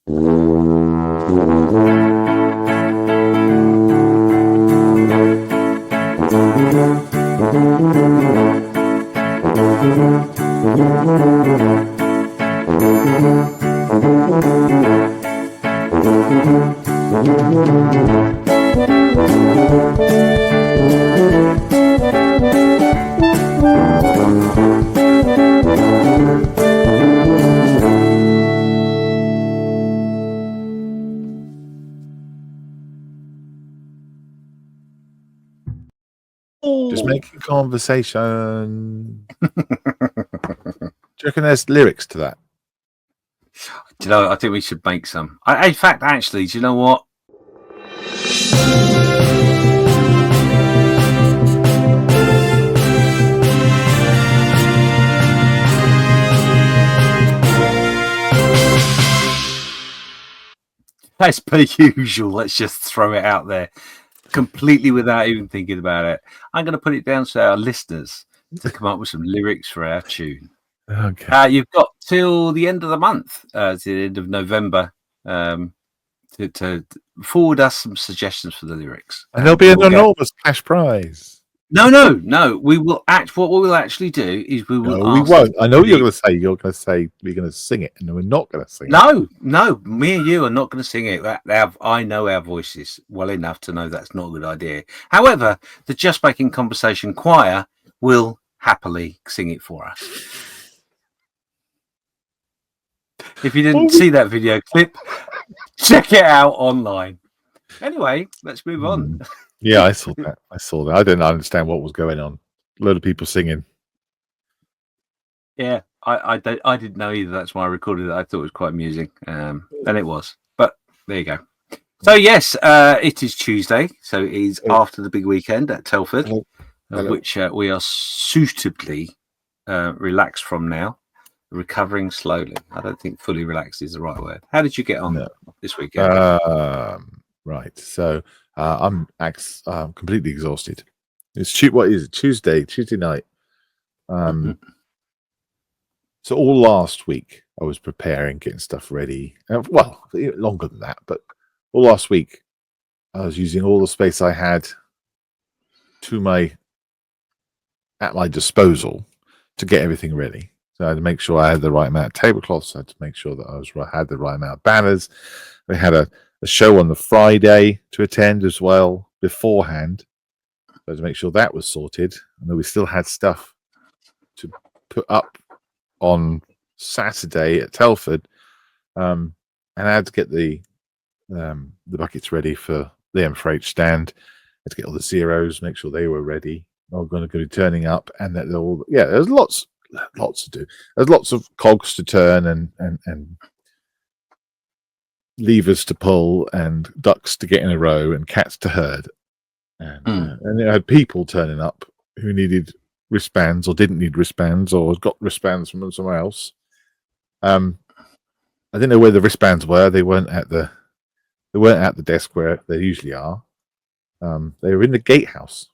Just making conversation. Do you reckon there's lyrics to that? Do you know, I think we should make some. In fact, actually, do you know what? As per usual, let's just throw it out there completely without even thinking about it. I'm going to put it down to our listeners to come up with some lyrics for our tune. Okay. You've got till the end of the month, to the end of November, to forward us some suggestions for the lyrics. And there'll be an enormous cash prize. No. We will what we will actually do is we will. No, we won't. I know you're going to say we're going to sing it, and we're not going to sing it. No. Me and you are not going to sing it. I know our voices well enough to know that's not a good idea. However, the Just Making Conversation Choir will happily sing it for us. If you didn't see that video clip, check it out online. Anyway, let's move on. Yeah, I saw that. I didn't understand what was going on. A lot of people singing. Yeah, I didn't know either. That's why I recorded it. I thought it was quite amusing, and it was. But there you go. So yes, it is Tuesday. So it is after the big weekend at Telford, which we are suitably relaxed from now, recovering slowly. I don't think fully relaxed is the right word. How did you get on this weekend? Right. So I'm completely exhausted. What is it? Tuesday night. So all last week I was preparing, getting stuff ready. Well, longer than that, but all last week I was using all the space I had at my disposal to get everything ready. So I had to make sure I had the right amount of tablecloths. I had to make sure that I had the right amount of banners. We had a show on the Friday to attend as well beforehand. So to make sure that was sorted. And then we still had stuff to put up on Saturday at Telford. And I had to get the buckets ready for the M4H stand. I had to get all the zeros, make sure they were ready. I'm going to be turning up, and that there's lots to do. There's lots of cogs to turn and levers to pull and ducks to get in a row and cats to herd. And it had people turning up who needed wristbands or didn't need wristbands or got wristbands from somewhere else. I didn't know where the wristbands were. They weren't at the desk where they usually are. They were in the gatehouse.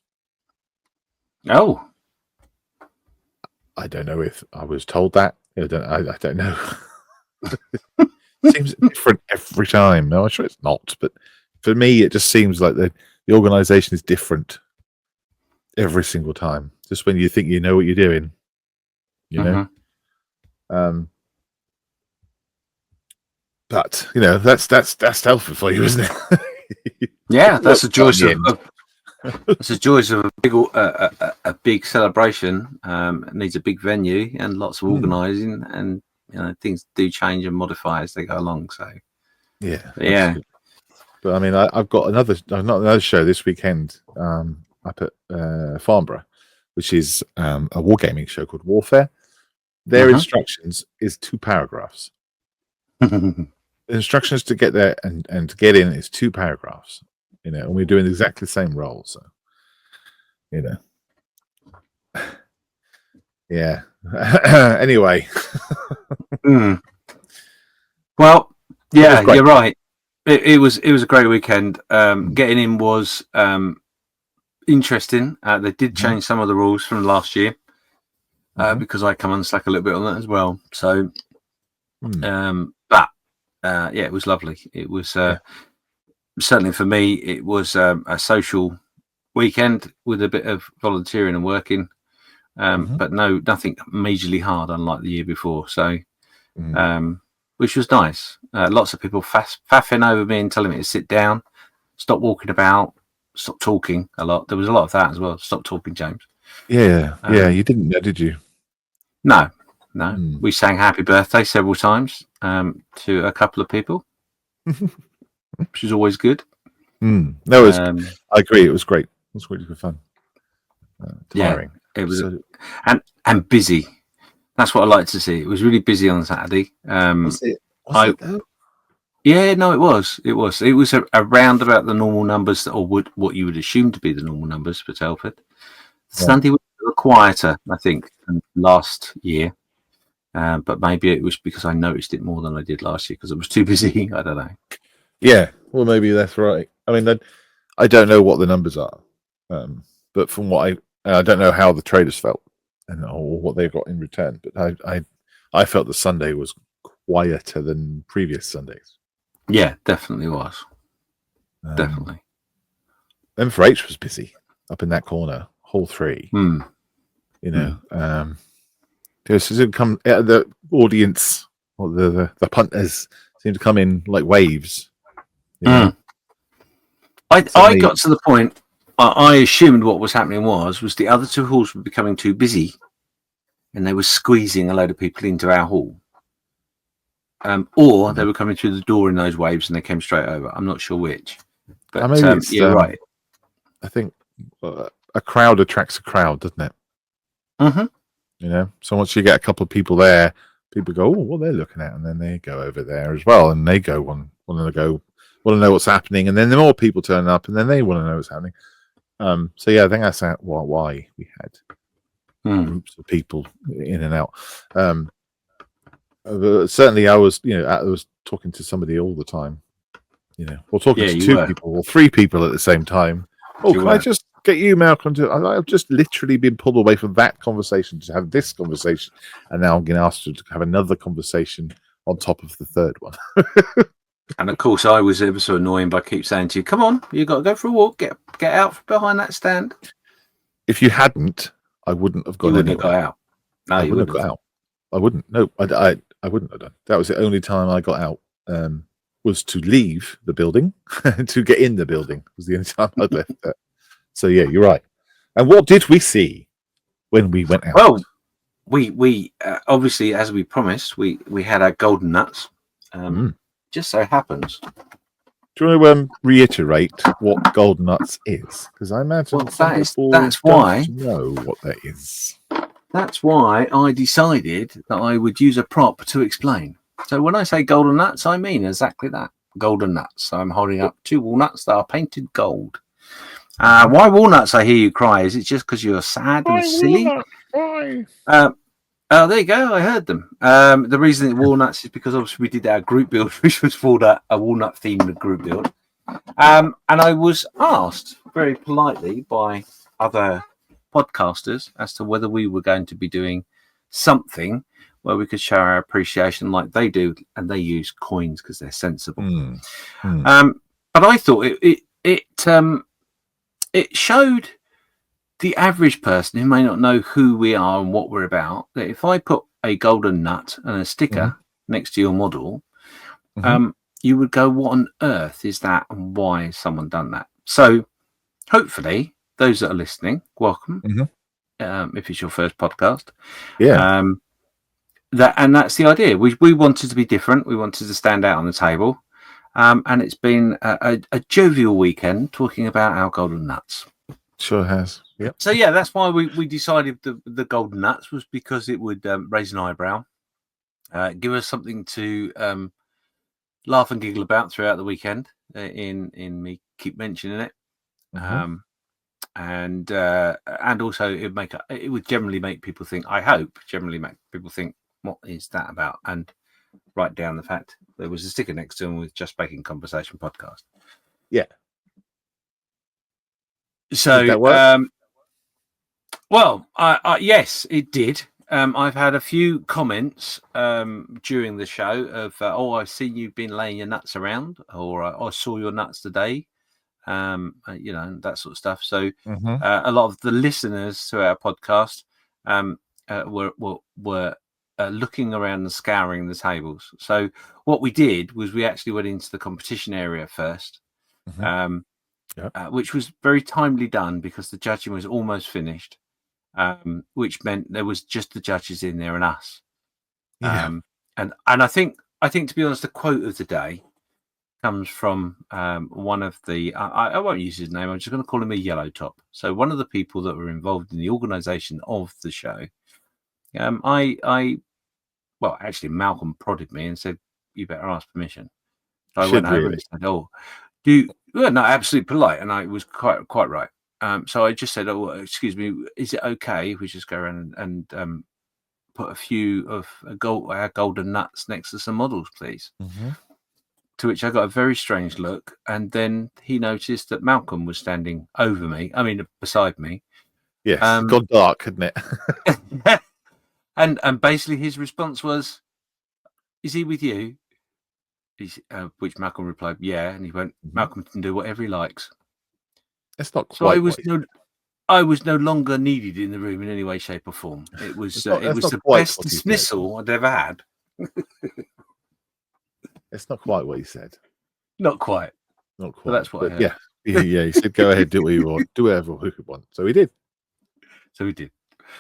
Oh, I don't know if I was told that. I don't know. It seems different every time. No, I'm sure it's not, but for me, it just seems like the organisation is different every single time. Just when you think you know what you're doing, you know. But that's Telford for you, isn't it? Yeah, that's the joys of. It's the joys of a big celebration. It needs a big venue and lots of organising, and things do change and modify as they go along. So yeah. But I mean, I've got another show this weekend up at Farnborough, which is a wargaming show called Warfare. Their instructions is 2 paragraphs. The instructions to get there and to get in is 2 paragraphs. And we're doing exactly the same role, so yeah. Anyway, well, yeah, you're right. It was a great weekend. Getting in was interesting. They did change some of the rules from last year because I come unstuck a little bit on that as well. So, but it was lovely. It was Yeah. certainly for me. It was a social weekend with a bit of volunteering and working, but nothing majorly hard, unlike the year before. So, which was nice. Lots of people faffing over me and telling me to sit down, stop walking about, stop talking a lot. There was a lot of that as well. Stop talking, James. Yeah. You didn't know, did you? No. We sang "Happy Birthday" several times to a couple of people, which is always good. No, I agree. It was great. It was really good fun. Tiring. Yeah, it was, and busy. That's what I like to see. It was really busy on Saturday. Was it though? Yeah, no, it was. It was around about the normal numbers, or what you would assume to be the normal numbers for Telford. Yeah. Sunday was a little quieter, I think, than last year. But maybe it was because I noticed it more than I did last year because it was too busy. I don't know. Yeah, well, maybe that's right. I mean, I don't know what the numbers are, but from what I don't know how the traders felt or what they got in return. But I felt the Sunday was quieter than previous Sundays. Yeah, definitely was. Definitely. M4H was busy up in that corner, hole 3. You know, the audience or the punters seem to come in like waves. You know? I got to the point. I assumed what was happening was the other two halls were becoming too busy, and they were squeezing a load of people into our hall, or they were coming through the door in those waves and they came straight over. I'm not sure which, but you're right. I think a crowd attracts a crowd, doesn't it? You know, so once you get a couple of people there, people go, "Oh, what they're looking at," and then they go over there as well, and they go want to know what's happening, and then the more people turn up, and then they want to know what's happening. So yeah, I think that's why we had groups of people in and out. Certainly, I was talking to somebody all the time, or talking to 2 people or 3 people at the same time. Oh, can I just get you, Malcolm? I've just literally been pulled away from that conversation to have this conversation, and now I'm getting asked to have another conversation on top of the third one. And of course, I was ever so annoying by keep saying to you, "Come on, you got to go for a walk. Get out from behind that stand." If you hadn't, I wouldn't have gone. You wouldn't have got out. No, I wouldn't have got out. I wouldn't. No, I wouldn't have done. That was the only time I got out. Was to leave the building. To get in the building was the only time I'd left it. So yeah, you're right. And what did we see when we went out? Well, we obviously, as we promised, we had our golden nuts. Just so happens. Do you want to reiterate what golden nuts is? Because I imagine that's why know what that is. That's why I decided that I would use a prop to explain. So when I say golden nuts, I mean exactly that. Golden nuts. So I'm holding up 2 walnuts that are painted gold. Why walnuts, I hear you cry? Is it just because you're sad and silly? Oh, there you go. I heard them. The reason it's walnuts is because obviously we did our group build, which was for a walnut themed group build. And I was asked very politely by other podcasters as to whether we were going to be doing something where we could show our appreciation like they do, and they use coins because they're sensible. But I thought it showed the average person who may not know who we are and what we're about that if I put a golden nut and a sticker next to your model, you would go, "What on earth is that, and why has someone done that?" So hopefully those that are listening, welcome. If it's your first podcast, that's the idea. We wanted to be different. We wanted to stand out on the table, and it's been a jovial weekend talking about our golden nuts. Sure has. Yep. So yeah, that's why we decided the golden nuts was because it would raise an eyebrow, give us something to laugh and giggle about throughout the weekend. In me keep mentioning it. And also it would generally make people think. I hope generally make people think, "What is that about?" And write down the fact there was a sticker next to them with "Just Baking Conversation Podcast." Yeah. So did that work? Well, yes, it did. I've had a few comments during the show of, I've seen you've been laying your nuts around, or I saw your nuts today, that sort of stuff. So Mm-hmm. a lot of the listeners to our podcast were looking around and scouring the tables. So what we did was we actually went into the competition area first, Mm-hmm. which was very timely done because the judging was almost finished. Which meant there was just the judges in there and us. Yeah. And I think to be honest, the quote of the day comes from one of the I won't use his name. I'm just going to call him a yellow top. So one of the people that were involved in the organisation of the show. Actually, Malcolm prodded me and said, "You better ask permission." So I went Should over really. and said, "Oh, do you?" Well, no, absolutely polite, and I was quite right. So I just said, "Oh, excuse me, is it okay if we just go around and put a few of our golden nuts next to some models, please?" Mm-hmm. To which I got a very strange look, and then he noticed that Malcolm was standing over me. I mean, beside me. Yes, it got dark, hadn't it? and basically his response was, "Is he with you?" Which Malcolm replied, "Yeah," and he went, Mm-hmm. "Malcolm can do whatever he likes." It's not So quite what I was no longer needed in the room in any way, shape, or form. It was that's not the quite best what he said. dismissal I'd ever had. It's not quite what he said. Not quite, Not but quite. that's what I But heard. yeah. He said, "Go ahead, do what you want, do whatever you want." So he did. So we did.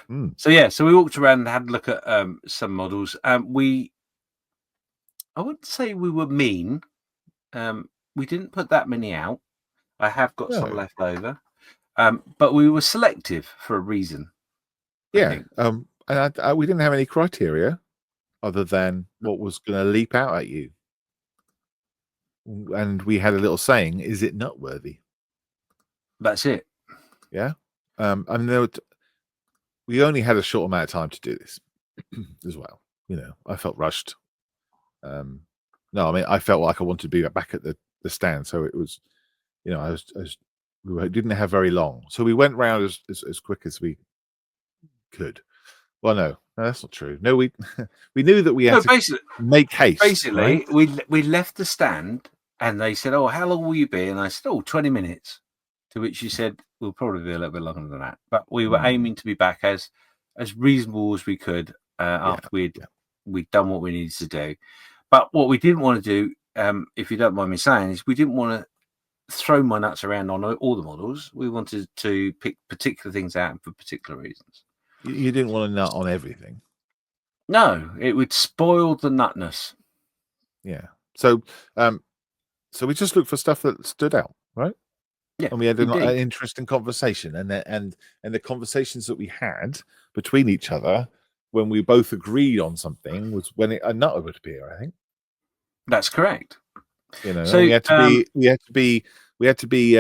Mm. So we walked around and had a look at some models. I wouldn't say we were mean. We didn't put that many out. I have got some No. left over, but we were selective for a reason. I Yeah. think. And we didn't have any criteria other than what was going to leap out at you. And we had a little saying: "Is it nut worthy?" That's it. Yeah. And we only had a short amount of time to do this as well. I felt rushed. No, I mean, I felt like I wanted to be back at the stand, so it was, we didn't have very long, so we went round as quick as we could. Well, no, that's not true. No, we we knew that we had No, to make haste, right? basically, we left the stand, and they said, "Oh, how long will you be?" And I said, "Oh, 20 minutes." To which you said, "We'll probably be a little bit longer than that." But we were aiming to be back as reasonable as we could after we'd done what we needed to do. But what we didn't want to do, if you don't mind me saying, is we didn't want to throw my nuts around on all the models. We wanted to pick particular things out for particular reasons. You didn't want to nut on everything. No, it would spoil the nutness. Yeah. So we just looked for stuff that stood out, right? Yeah, And we had an indeed. interesting conversation, and the conversations that we had between each other when we both agreed on something was when a nut would appear. I think That's correct. So we had to be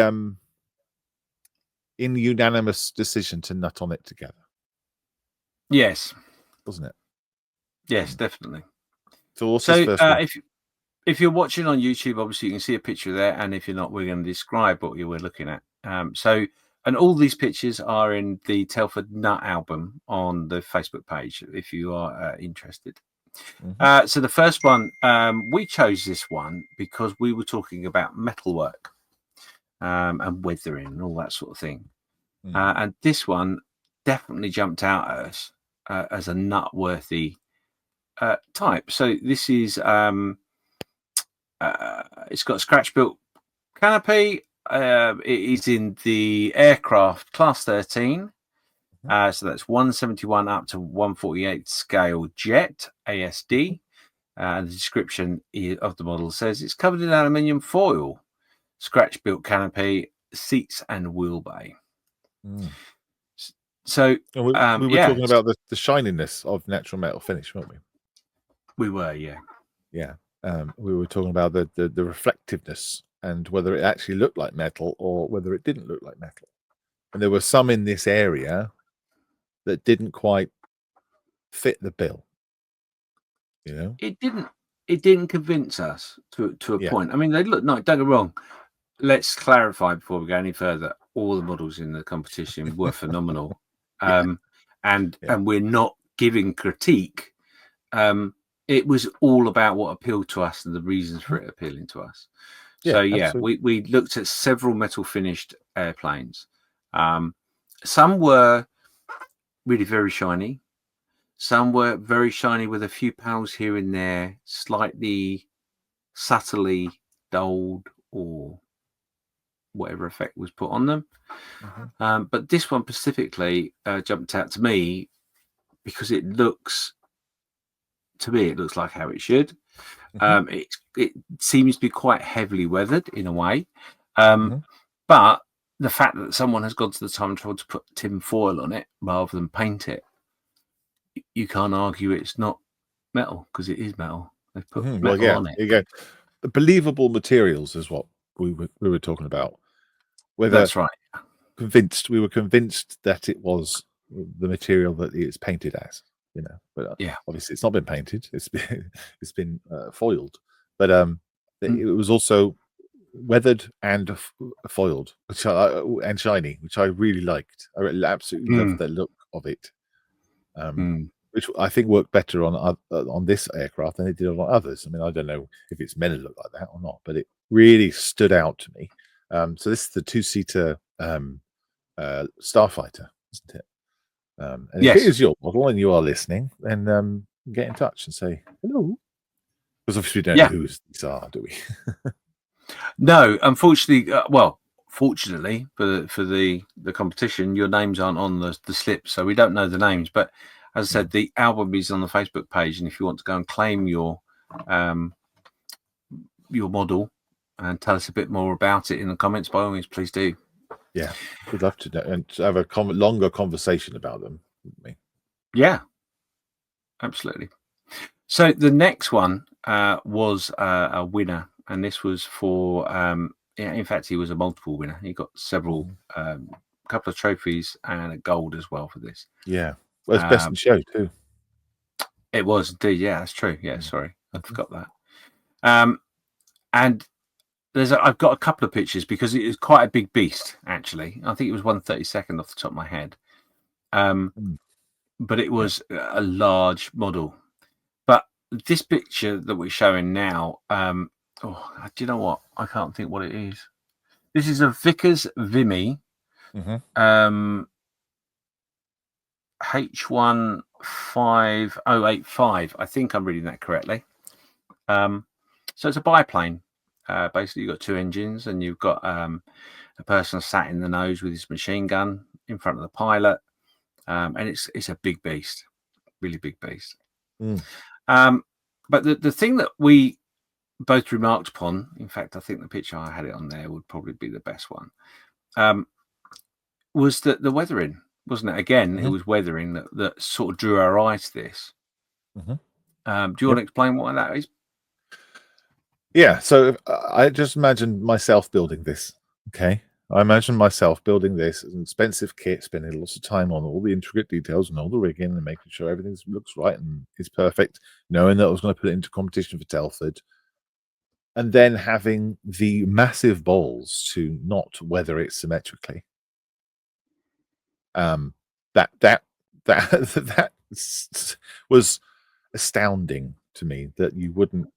in unanimous decision to nut on it together. Yes, wasn't it? Yes, definitely. So what's this first one? If you're watching on YouTube, obviously you can see a picture there, and if you're not, we're going to describe what you were looking at. And all these pictures are in the Telford Nut album on the Facebook page, if you are interested. Mm-hmm. So the first one, we chose this one because we were talking about metalwork and weathering and all that sort of thing. And this one definitely jumped out at us as a nut-worthy type. So this is it's got a scratch-built canopy. It is in the aircraft class 13. So that's 171 up to 148 scale jet ASD. And the description of the model says it's covered in aluminium foil, scratch-built canopy, seats, and wheel bay. So we were talking about the shininess of natural metal finish, weren't we? We were, yeah. We were talking about the reflectiveness and whether it actually looked like metal or whether it didn't look like metal. And there were some in this area that didn't quite fit the bill. It didn't convince us to a point. I mean, they look nice. Don't get me wrong. Let's clarify before we go any further. All the models in the competition were phenomenal, and we're not giving critique, it was all about what appealed to us and the reasons for it appealing to us. So yeah, we looked at several metal finished airplanes. Some were really very shiny. Some were very shiny with a few panels here and there, slightly subtly dulled or whatever effect was put on them. But this one specifically jumped out to me because it looks like how it should. It seems to be quite heavily weathered in a way. But the fact that someone has gone to the time and tried to put tin foil on it rather than paint it, you can't argue it's not metal, because it is metal. They've put metal on it. There you go. The believable materials is what we were talking about. Whether That's right. We were convinced that it was the material that it's painted as, but obviously it's not been painted. It's been foiled, but it was also weathered and foiled, and shiny, which I really liked. I absolutely loved the look of it, which I think worked better on this aircraft than it did on others. I mean, I don't know if it's meant to look like that or not, but it really stood out to me. So this is the 2-seater Starfighter, isn't it? And if it is your model and you are listening, then get in touch and say hello, because obviously we don't know who these are, do we? No, unfortunately. Fortunately for the competition, your names aren't on the slip, so we don't know the names. But as I said, the album is on the Facebook page, and if you want to go and claim your model and tell us a bit more about it in the comments, by all means, please do. Yeah, we'd love to know and to have a longer conversation about them, wouldn't we? Yeah, absolutely. So the next one was a winner, and this was for in fact, he was a multiple winner. He got several couple of trophies and a gold as well for this. Yeah, well, it's best in show too. It was indeed. Yeah, that's true. Yeah, sorry, I forgot that. And I've got a couple of pictures because it is quite a big beast. Actually, I think it was 1/32 off the top of my head. But it was a large model. But this picture that we're showing now, do you know what? I can't think what it is. This is a Vickers Vimy H15085. I think I'm reading that correctly. So it's a biplane. Basically, you've got two engines, and you've got a person sat in the nose with his machine gun in front of the pilot, and it's a big beast, really big beast. But the thing that we both remarked upon, in fact, I think the picture I had it on there would probably be the best one, was that the weathering, wasn't it? Again, it was weathering that sort of drew our eye to this. Do you want to explain what that is? Yeah, so I just imagine myself building this. Okay, I imagine myself building this as an expensive kit, spending lots of time on all the intricate details and all the rigging and making sure everything looks right and is perfect, knowing that I was going to put it into competition for Telford, and then having the massive balls to not weather it symmetrically. That was astounding to me, that you wouldn't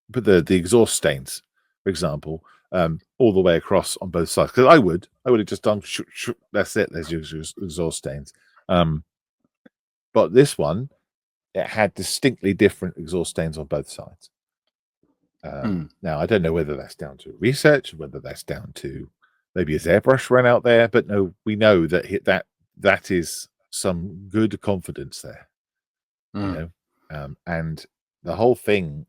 put the exhaust stains, for example, all the way across on both sides. Because I would have just done that's it. There's your exhaust stains. But this one, it had distinctly different exhaust stains on both sides. Now I don't know whether that's down to research, whether that's down to maybe his airbrush ran out there, but no, we know that that is some good confidence there. You know, and the whole thing,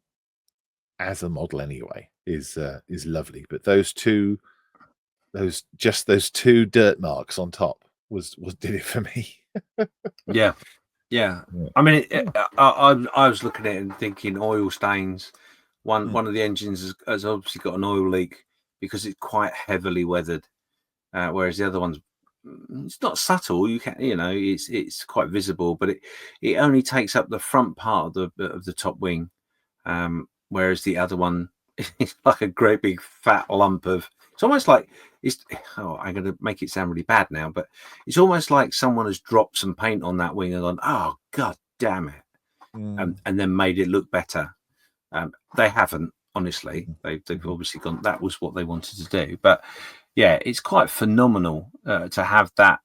as a model anyway, is lovely. But those two dirt marks on top was did it for me. Yeah. I mean, I was looking at it and thinking oil stains. One of the engines has obviously got an oil leak because it's quite heavily weathered, whereas the other one's, it's not subtle. You can, it's quite visible, but it only takes up the front part of the top wing, whereas the other one is like a great big fat lump of It's almost like I'm going to make it sound really bad now, but it's almost like someone has dropped some paint on that wing and gone, oh, God damn it. And then made it look better. They haven't, honestly. They've obviously gone, that was what they wanted to do. But yeah, it's quite phenomenal to have that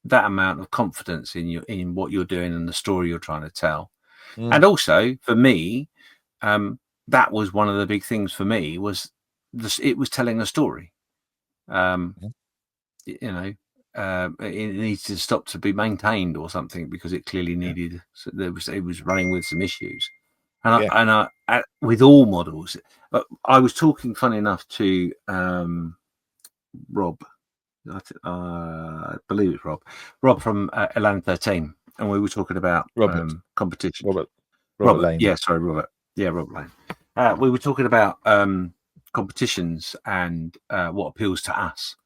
that amount of confidence in what you're doing and the story you're trying to tell. And also for me, that was one of the big things for me was it was telling a story. You know, it needs to stop to be maintained or something because it clearly needed. So it was running with some issues, and with all models, I was talking, funny enough, to Rob. I believe it's Rob from Elan 13, and we were talking about competition. Robert Lane. Yeah, sorry, Robert. Yeah, Robert Lane. We were talking about competitions and what appeals to us.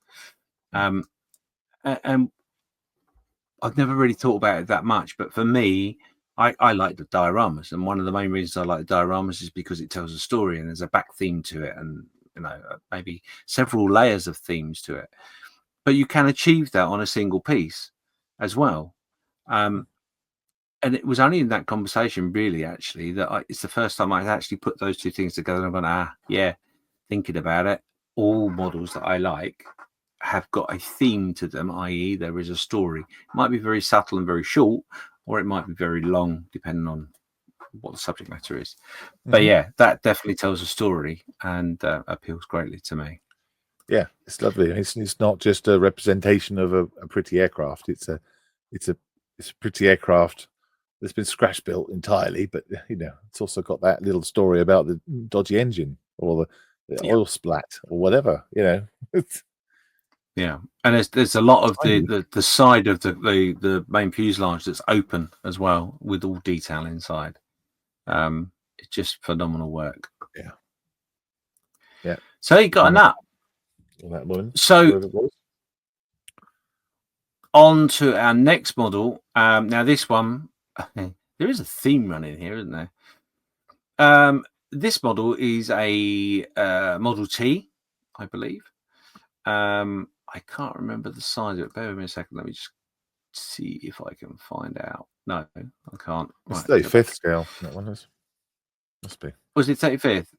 And I've never really thought about it that much, but for me, I like the dioramas, and one of the main reasons I like the dioramas is because it tells a story and there's a back theme to it, and maybe several layers of themes to it. But you can achieve that on a single piece as well. And it was only in that conversation, really, actually, that it's the first time I actually put those two things together and gone, thinking about it, all models that I like have got a theme to them, i.e. there is a story. It might be very subtle and very short, or it might be very long, depending on what the subject matter is. But yeah, that definitely tells a story and appeals greatly to me. Yeah, it's lovely. It's not just a representation of a pretty aircraft. It's a pretty aircraft that's been scratch built entirely, but it's also got that little story about the dodgy engine or the oil splat or whatever. Yeah, and there's a lot of the side of the main fuselage that's open as well, with all detail inside. It's just phenomenal work. Yeah. So you got a nut. That one. So on to our next model. Now this one, there is a theme running here, isn't there? This model is a Model T, I believe. I can't remember the size of it. Bear with me a second. Let me just see if I can find out. No, I can't. It's 35th scale. That one is. Must be. Was it 35th?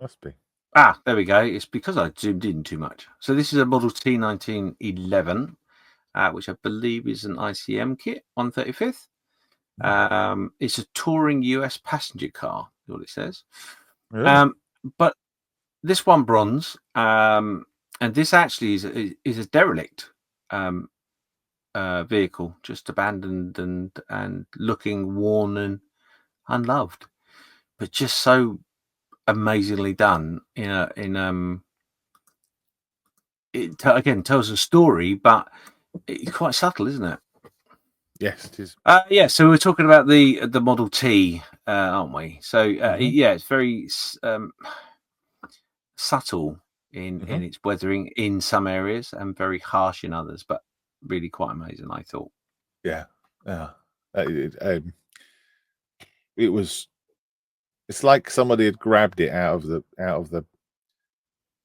Must be. Ah, there we go. It's because I zoomed in too much. So this is a Model T 1911, which I believe is an ICM kit, 135th. It's a touring US passenger car, is what it says. Really? But this one bronze, and this actually is a derelict vehicle, just abandoned and looking worn and unloved, but just so amazingly done. It again tells a story, but it's quite subtle, isn't it? Yes, it is. Yeah, so we're talking about the Model T, aren't we? So yeah, it's very subtle in its weathering in some areas and very harsh in others, but really quite amazing, I thought. Yeah, yeah. It was. It's like somebody had grabbed it out of the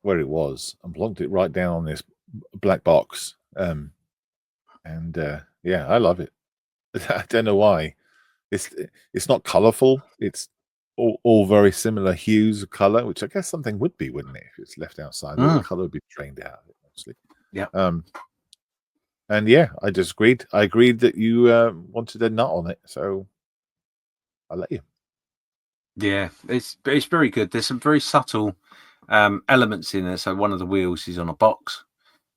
where it was and plonked it right down on this black box. Yeah, I love it. I don't know why. It's not colourful. It's all very similar hues of colour, which I guess something would be, wouldn't it, if it's left outside? The colour would be drained out of it, mostly. Yeah. And yeah, I just agreed. I agreed that you wanted a nut on it, so I'll let you. Yeah, it's very good. There's some very subtle elements in there. So one of the wheels is on a box.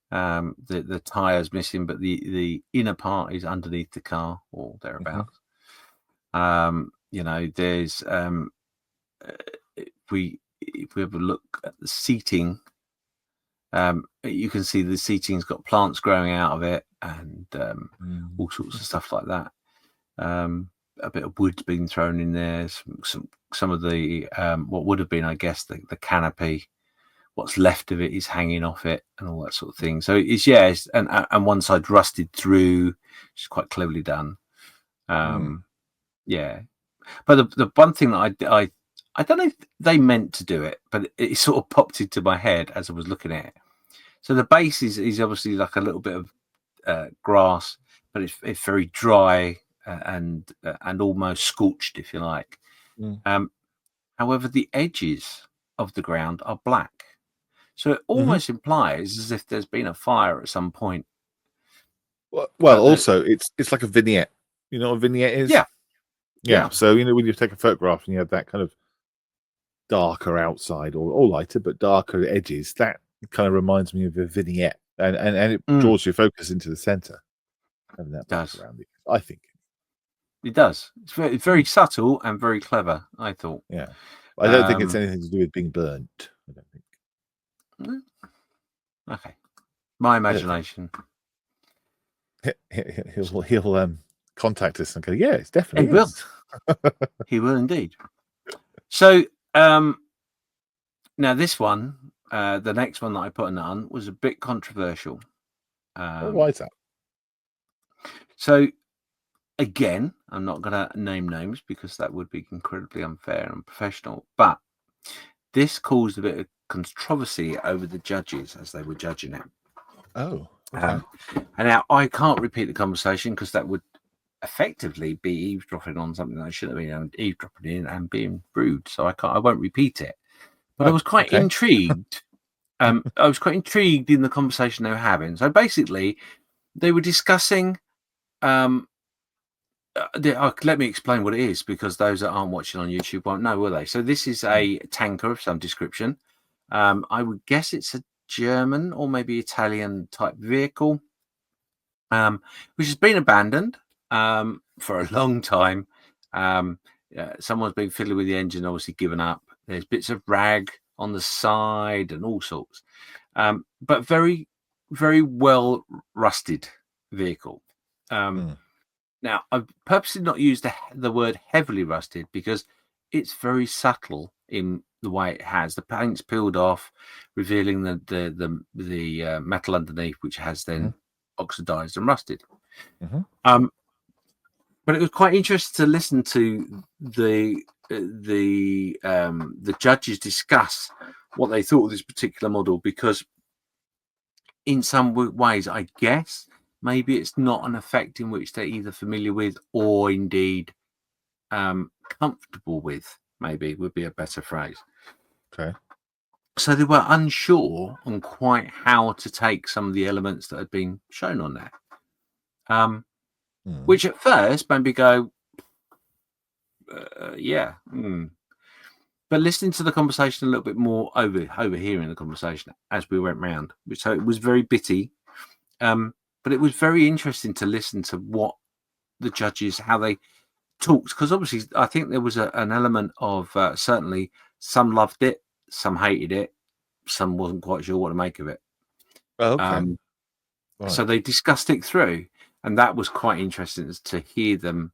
The tire's missing, but the inner part is underneath the car or thereabouts. There's if we have a look at the seating, you can see the seating's got plants growing out of it and all sorts of stuff like that. A bit of wood's been thrown in there. Some of the what would have been, I guess, the canopy. What's left of it is hanging off it and all that sort of thing. So and one side rusted through, which is quite cleverly done. Yeah, but the one thing that I don't know if they meant to do it, but it sort of popped into my head as I was looking at it. So the base is obviously like a little bit of grass, but it's very dry and almost scorched, if you like. However, the edges of the ground are black, so it almost implies as if there's been a fire at some point. Well, also it's like a vignette. You know what a vignette is? Yeah. So when you take a photograph and you have that kind of darker outside or lighter but darker edges, that kind of reminds me of a vignette, and it draws your focus into the center. Having that black around it, I think it does. It's very subtle and very clever, I thought. Yeah, I don't think it's anything to do with being burnt. I don't think. Okay, my imagination. He'll contact us and go, yeah, it's definitely. He will. He will indeed. So now this one, the next one that I put on was a bit controversial. Why is that? So again, I'm not going to name names because that would be incredibly unfair and unprofessional. But this caused a bit of controversy over the judges as they were judging it. Oh, okay. And now I can't repeat the conversation because that would effectively be eavesdropping on something that I shouldn't have been eavesdropping in and being rude. So I won't repeat it. But I was quite intrigued. I was quite intrigued in the conversation they were having. So basically, they were discussing. Let me explain what it is, because those that aren't watching on YouTube won't know, will they? So this is a tanker of some description. I would guess it's a German or maybe Italian type vehicle, which has been abandoned for a long time. Someone's been fiddling with the engine, obviously given up. There's bits of rag on the side and all sorts, but very, very well rusted vehicle. Now, I've purposely not used the word heavily rusted because it's very subtle in the way it has. The paint's peeled off, revealing the metal underneath, which has then oxidized and rusted. But it was quite interesting to listen to the judges discuss what they thought of this particular model, because in some ways, I guess, maybe it's not an effect in which they're either familiar with or indeed comfortable with, maybe would be a better phrase. Okay. So they were unsure on quite how to take some of the elements that had been shown on there. Which at first made me go, yeah. But listening to the conversation a little bit more, overhearing the conversation as we went round, so it was very bitty. But it was very interesting to listen to what the judges, how they talked, because obviously I think there was an element of certainly some loved it, some hated it, some wasn't quite sure what to make of it. Okay. So they discussed it through, and that was quite interesting to hear them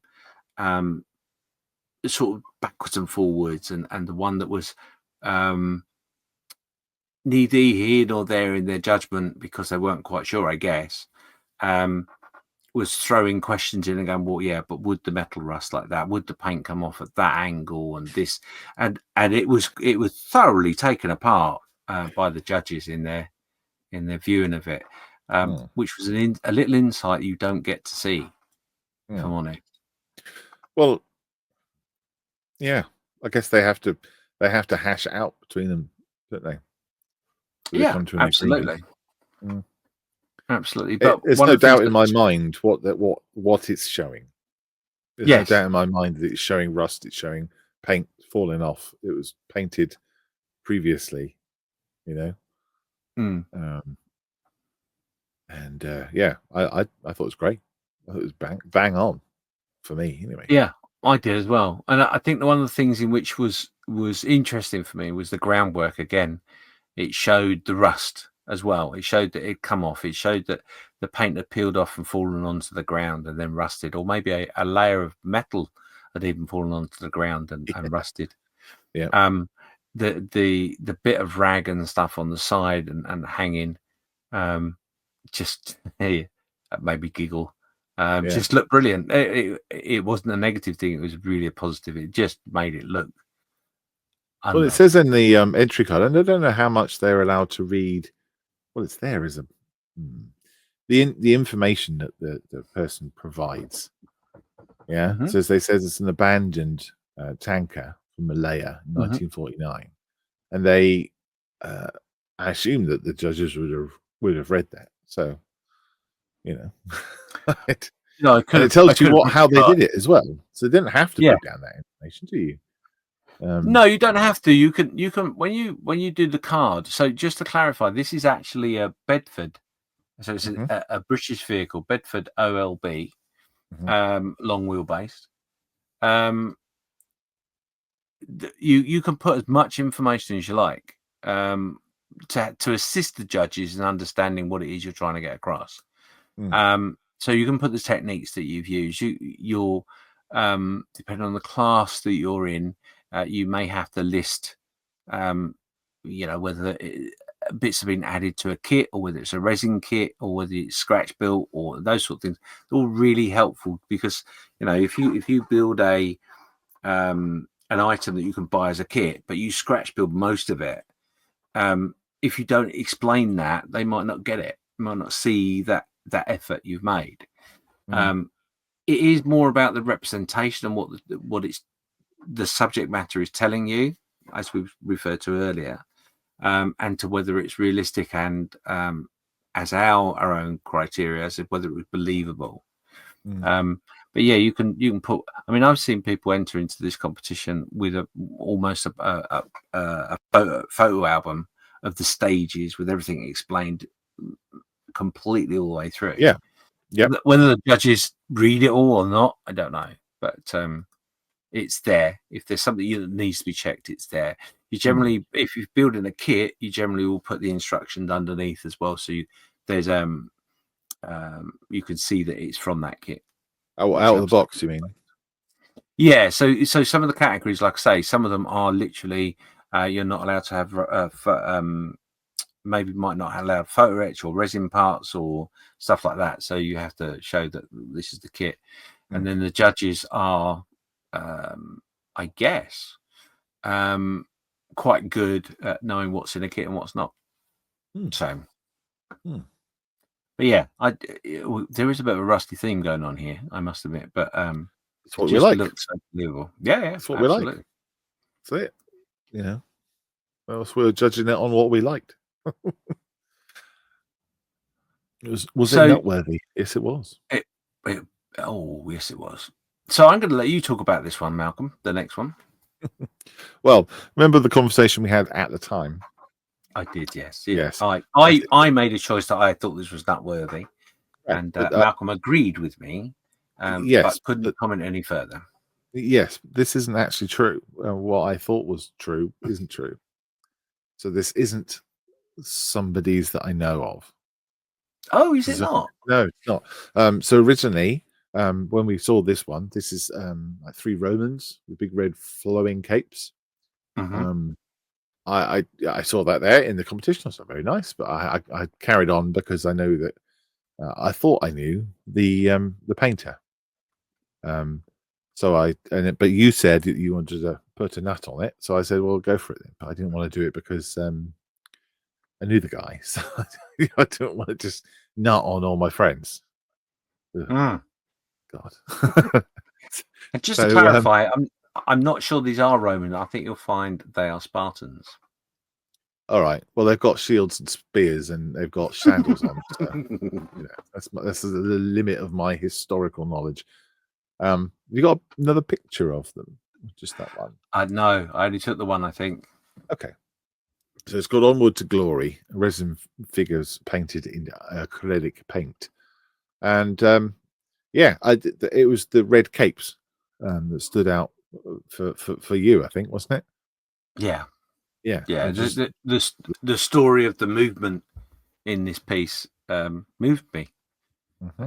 sort of backwards and forwards, and the one that was neither here nor there in their judgment because they weren't quite sure, I guess, was throwing questions in and going, well, yeah, but would the metal rust like that? Would the paint come off at that angle and this? And it was thoroughly taken apart by the judges in their viewing of it, which was a little insight you don't get to see. Come on in. Well, yeah, I guess they have to hash it out between them, don't they? Yeah, absolutely. Absolutely, but there's no doubt in my mind what it's showing. There's no doubt in my mind that it's showing rust. It's showing paint falling off. It was painted previously, you know. And yeah, I thought it was great. I thought it was bang on for me, anyway. Yeah, I did as well. And I think one of the things in which was interesting for me was the groundwork again. It showed the rust as well. It showed that it'd come off. It showed that the paint had peeled off and fallen onto the ground and then rusted, or maybe a layer of metal had even fallen onto the ground and rusted. Yeah. The bit of rag and stuff on the side and hanging, just made me giggle. Just looked brilliant. It wasn't a negative thing. It was really a positive. It just made it look Well, it says in the entry card, and I don't know how much they're allowed to read. Well, it's there as the information that the person provides. Yeah, so they says it's an abandoned tanker from Malaya in 1949, and they, I assume that the judges would have read that. So, No, and it tells you how they did it as well. So they didn't have to put down that information, do you? No, you don't have to. You can when you do the card. So just to clarify, this is actually a Bedford. So it's a British vehicle, Bedford OLB, long wheelbase. You can put as much information as you like to assist the judges in understanding what it is you're trying to get across. So you can put the techniques that you've used. You'll depending on the class that you're in, you may have to list, whether bits have been added to a kit, or whether it's a resin kit, or whether it's scratch built, or those sort of things. They're all really helpful because if you build an item that you can buy as a kit, but you scratch build most of it, if you don't explain that, they might not get it, might not see that effort you've made. It is more about the representation and what it's the subject matter is telling you, as we've referred to earlier, and to whether it's realistic and as our own criteria, as whether it was believable. But yeah, you can put. I mean, I've seen people enter into this competition with almost a photo album of the stages with everything explained completely all the way through. Yeah. Whether the judges read it all or not, I don't know. But it's there. If there's something that needs to be checked, it's there. You generally, if you're building a kit, you generally will put the instructions underneath as well. So there's you can see that it's from that kit. Oh, out of the box, you mean? Yeah. So some of the categories, like I say, some of them are literally you're not allowed to have maybe might not allow photo etch or resin parts or stuff like that. So you have to show that this is the kit, and then the judges are, I guess, quite good at knowing what's in a kit and what's not. So. But yeah, there is a bit of a rusty theme going on here, I must admit. But it's what we like. Looks so believable. Yeah, that's what we like. That's it. Well, we're judging it on what we liked. Was it noteworthy? Yes, it was. Oh, yes, it was. So I'm going to let you talk about this one, Malcolm. The next one. Well, remember the conversation we had at the time. I did, yes. I made a choice that I thought this was noteworthy, and Malcolm agreed with me, but couldn't comment any further. Yes, this isn't actually true. What I thought was true isn't true. So this isn't somebody's that I know of. Oh, is it not? No, it's not. So originally, when we saw this one, this is like 3 Romans with big red flowing capes. I saw that there in the competition. I was very nice, but I carried on because I know that I thought I knew the painter. But you said that you wanted to put a nut on it, so I said, "Well, go for it then." But I didn't want to do it because I knew the guy, so I didn't want to just nut on all my friends. God. And just to clarify, I'm not sure these are Roman. I think you'll find they are Spartans. All right. Well, they've got shields and spears, and they've got sandals on. So, that's the limit of my historical knowledge. You got another picture of them? Just that one? No, I only took the one, I think. Okay. So it's got Onward to Glory, resin figures painted in acrylic paint, and it was the red capes that stood out for you, I think, wasn't it? Yeah. The story of the movement in this piece moved me.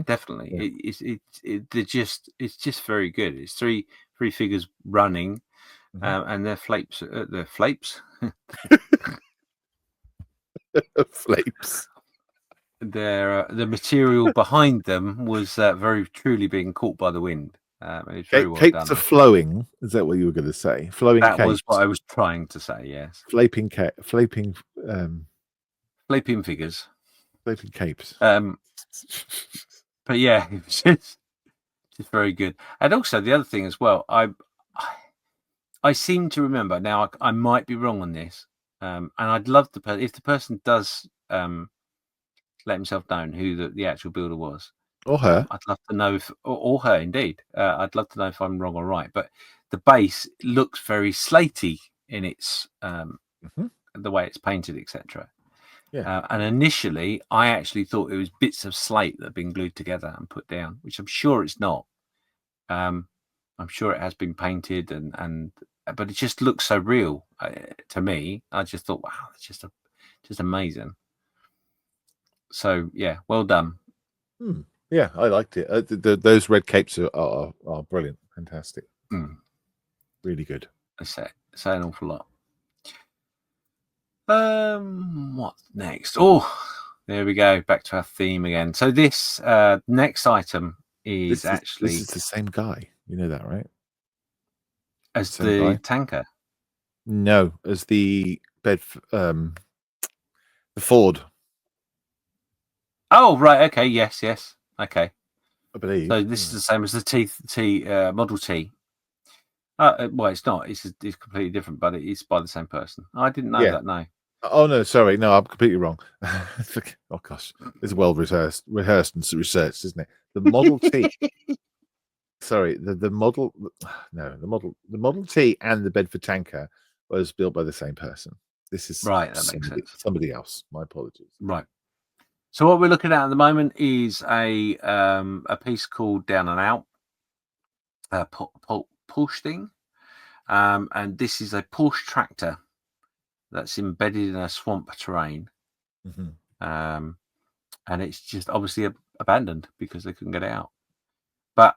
Definitely, it's just very good. It's three figures running, and they're flapes. They're flapes. Flapes. The material behind them was very truly being caught by the wind. And it's very well Capes done. are flowing. Is that what you were going to say? Flowing That capes. was what I was trying to say. Yes, Flapping flipping figures. flapping capes. But yeah, it was just very good. And also the other thing as well, I seem to remember now. I might be wrong on this, and I'd love if the person does let himself know who the actual builder was. Or her. I'd love to know if, or her indeed. I'd love to know if I'm wrong or right. But the base looks very slaty in its the way it's painted, etc. Yeah. And initially, I actually thought it was bits of slate that had been glued together and put down, which I'm sure it's not. I'm sure it has been painted, but it just looks so real to me. I just thought, wow, it's just amazing. So yeah, well done. Yeah, I liked it. Those red capes are brilliant, fantastic, really good. I say an awful lot. What's next? Oh, there we go. Back to our theme again. So this next item is this is the same guy. You know that, right? As the tanker. No, as the the Ford. Oh right, okay, yes, okay. I believe. So this is the same as the T Model T. Well, it's not. It's completely different, but it's by the same person. I didn't know that. No. Oh no, sorry, no, I'm completely wrong. Oh gosh, it's well rehearsed and researched, isn't it? The Model T. Sorry, the model. No, the Model T and the Bedford tanker was built by the same person. This is right. That makes sense. Somebody else. My apologies. Right. So what we're looking at the moment is a piece called Down and Out, push thing, and this is a Porsche tractor that's embedded in a swamp terrain, and it's just obviously abandoned because they couldn't get it out. But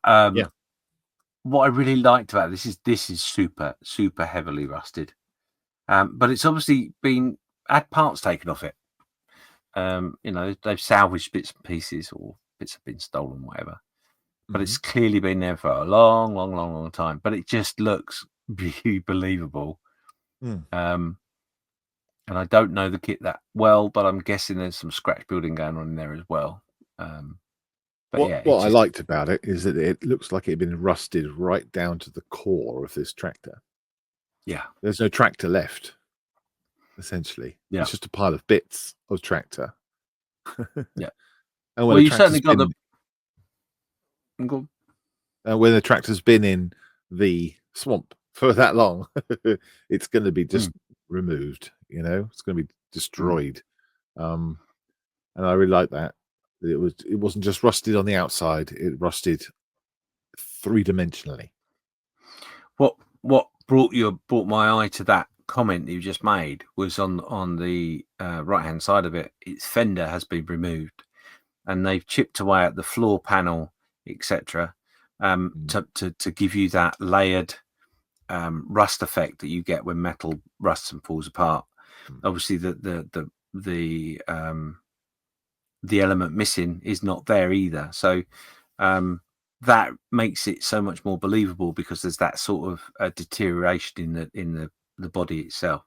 what I really liked about this is super heavily rusted, but it's obviously had parts taken off it. They've salvaged bits and pieces, or bits have been stolen, whatever. But it's clearly been there for a long time. But it just looks really believable. And I don't know the kit that well, but I'm guessing there's some scratch building going on in there as well. What I liked about it is that it looks like it had been rusted right down to the core of this tractor. Yeah, there's no tractor left. Essentially, it's just a pile of bits of tractor. Yeah, and well, you certainly got the. When the tractor's been in the swamp for that long, it's going to be just removed. It's going to be destroyed. And I really like that. It wasn't just rusted on the outside; it rusted three-dimensionally. What brought my eye to that comment you just made was on the right hand side of it. Its fender has been removed, and they've chipped away at the floor panel, etc. To give you that layered rust effect that you get when metal rusts and falls apart. Obviously, the element missing is not there either. So that makes it so much more believable because there's that sort of deterioration in the body itself.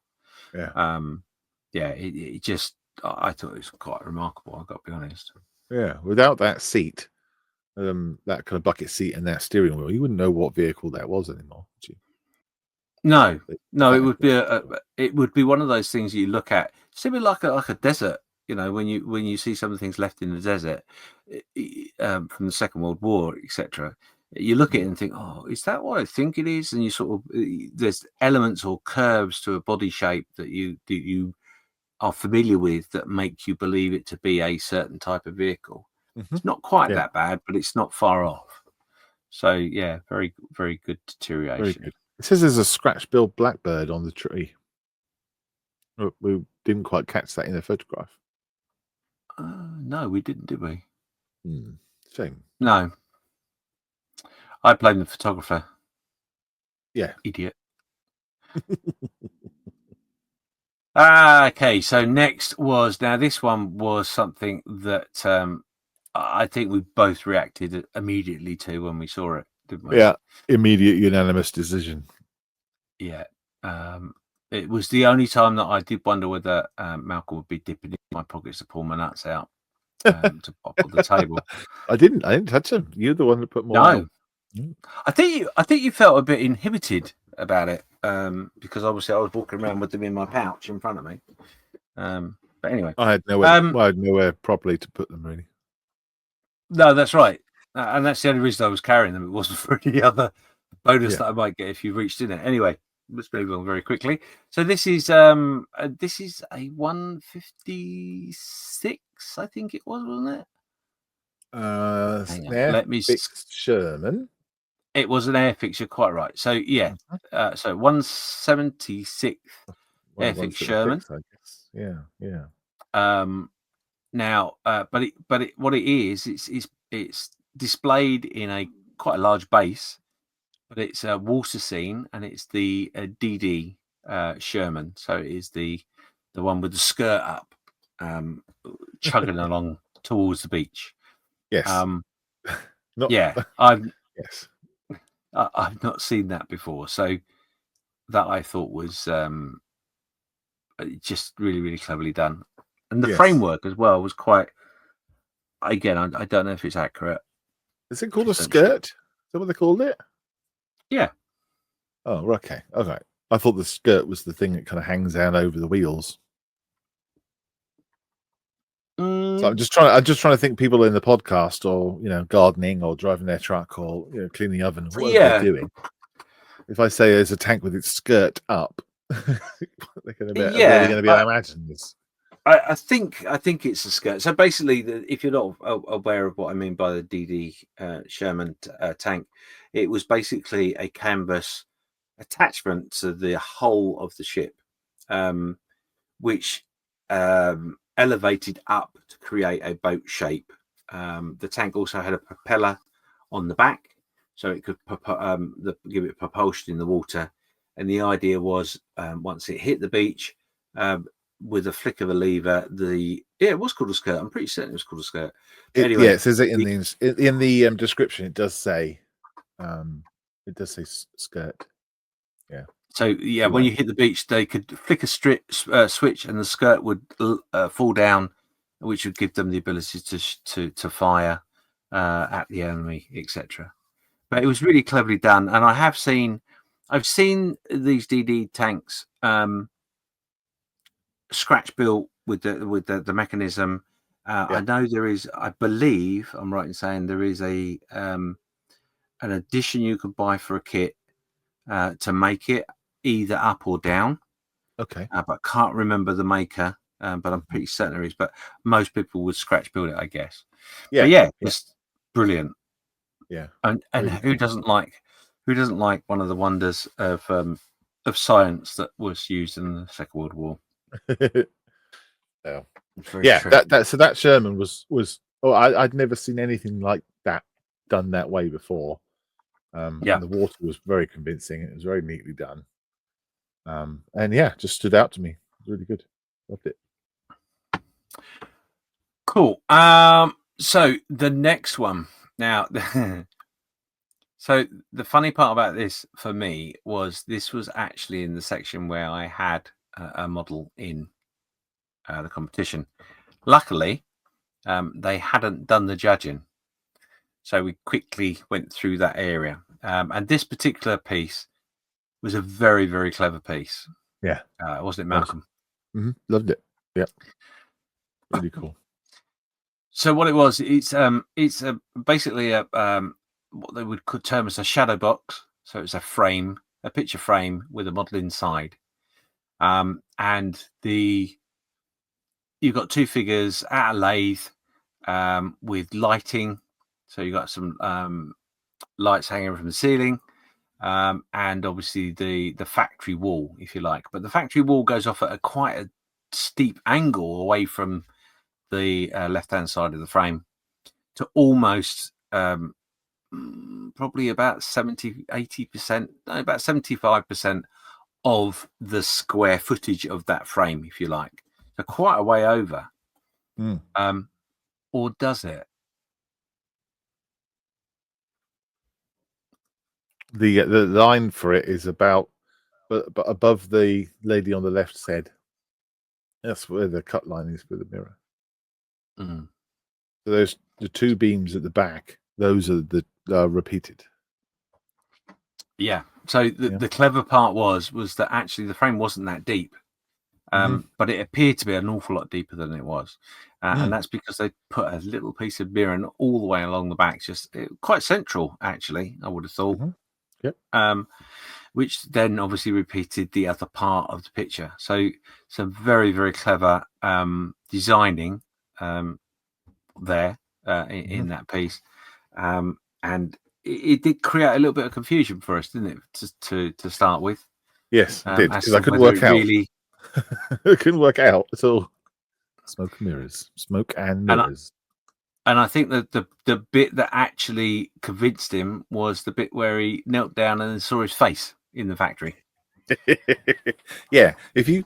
It just, I thought it was quite remarkable. I've got to be honest. Yeah, without that seat, that kind of bucket seat and that steering wheel, you wouldn't know what vehicle that was anymore, would you? No, it would be one of those things you look at, similar like a desert. When you see some of the things left in the desert from the Second World War, etc. You look at it and think, "Oh, is that what I think it is?" And you sort of there's elements or curves to a body shape that you are familiar with that make you believe it to be a certain type of vehicle. It's not quite that bad, but it's not far off. So yeah, very very good deterioration. Very good. It says there's a scratch-billed blackbird on the tree. We didn't quite catch that in the photograph. No, we didn't, did we? Shame. No. I blame the photographer. Yeah. Idiot. Okay, so next was, now this one was something that I think we both reacted immediately to when we saw it. didn't we? Yeah, immediate unanimous decision. Yeah. It was the only time that I did wonder whether Malcolm would be dipping in my pockets to pull my nuts out to pop on the table. I didn't touch them. You're the one that put more out. No, I think you felt a bit inhibited about it because obviously I was walking around with them in my pouch in front of me. But anyway, I had nowhere properly to put them, really. No, that's right, and that's the only reason I was carrying them. It wasn't for any other bonus that I might get if you reached in it. Anyway, let's move on very quickly. So this is a 156, I think it was, wasn't it? Hang on. Let me fixed Sherman. It was an air fixture, quite right. So yeah, so 176 air fixed Sherman. I guess. Yeah. Now, but what it is, it's displayed in a quite a large base, but it's a water scene, and it's the DD Sherman. So it is the one with the skirt up, chugging along towards the beach. Yes. I've yes. I've not seen that before, so that I thought was just really, really cleverly done, and the framework as well was quite. Again, I don't know if it's accurate. Is it called a skirt? Is that what they called it? Yeah. Oh, okay. Okay. I thought the skirt was the thing that kind of hangs down over the wheels. So I'm just trying to think people in the podcast, or gardening, or driving their truck, or cleaning the oven, whatever they're doing. If I say there's a tank with its skirt up, they're going to be really going to be able to imagine this. I think it's a skirt. So basically, if you're not aware of what I mean by the DD Sherman tank, it was basically a canvas attachment to the hull of the ship, which elevated up to create a boat shape. The tank also had a propeller on the back, so it could give it propulsion in the water. And the idea was, once it hit the beach, with a flick of a lever, it was called a skirt. I'm pretty certain it was called a skirt. Anyway, it says it in the description. It does say skirt. Yeah. So when you hit the beach, they could flick a switch, and the skirt would fall down, which would give them the ability to fire at the enemy, etc. But it was really cleverly done, and I've seen these DD tanks scratch built with the mechanism. I know there is. I believe I'm right in saying there is an addition you could buy for a kit to make it either up or down. Okay. But I can't remember the maker. But I'm pretty certain there is. But most people would scratch build it, I guess. Yeah. Just brilliant. Yeah. And who doesn't like one of the wonders of science that was used in the Second World War? That Sherman was I'd never seen anything like that done that way before. And the water was very convincing. It was very neatly done. And just stood out to me. It was really good. Loved it. Cool. So the next one now. So the funny part about this for me was this was actually in the section where I had a model in the competition. Luckily, they hadn't done the judging, so we quickly went through that area. And this particular piece was a very, very clever piece. Yeah, wasn't it, Malcolm? Mm-hmm. Loved it. Yeah, really cool. So what it was, it's basically what they would term as a shadow box. So it's a picture frame with a model inside, and you've got two figures at a lathe with lighting. So you've got some lights hanging from the ceiling, and obviously the factory wall, if you like. But the factory wall goes off at quite a steep angle away from the left-hand side of the frame to almost probably about 80%, about 75% of the square footage of that frame, if you like. So quite a way over. Or does it? the line for it is about, but above the lady on the left's head. That's where the cut line is for the mirror. Mm. So those the two beams at the back. Those are the repeated. Yeah. So the clever part was that actually the frame wasn't that deep, but it appeared to be an awful lot deeper than it was, and that's because they put a little piece of mirror all the way along the back, just quite central. Actually, I would have thought. Yep. Which then obviously repeated the other part of the picture. So some very, very clever designing there in that piece, and it did create a little bit of confusion for us, didn't it? To start with. Yes, it did, because I couldn't whether work it out. really. I couldn't work out at all. Smoke and mirrors. And I think that the bit that actually convinced him was the bit where he knelt down and saw his face in the factory. Yeah, if you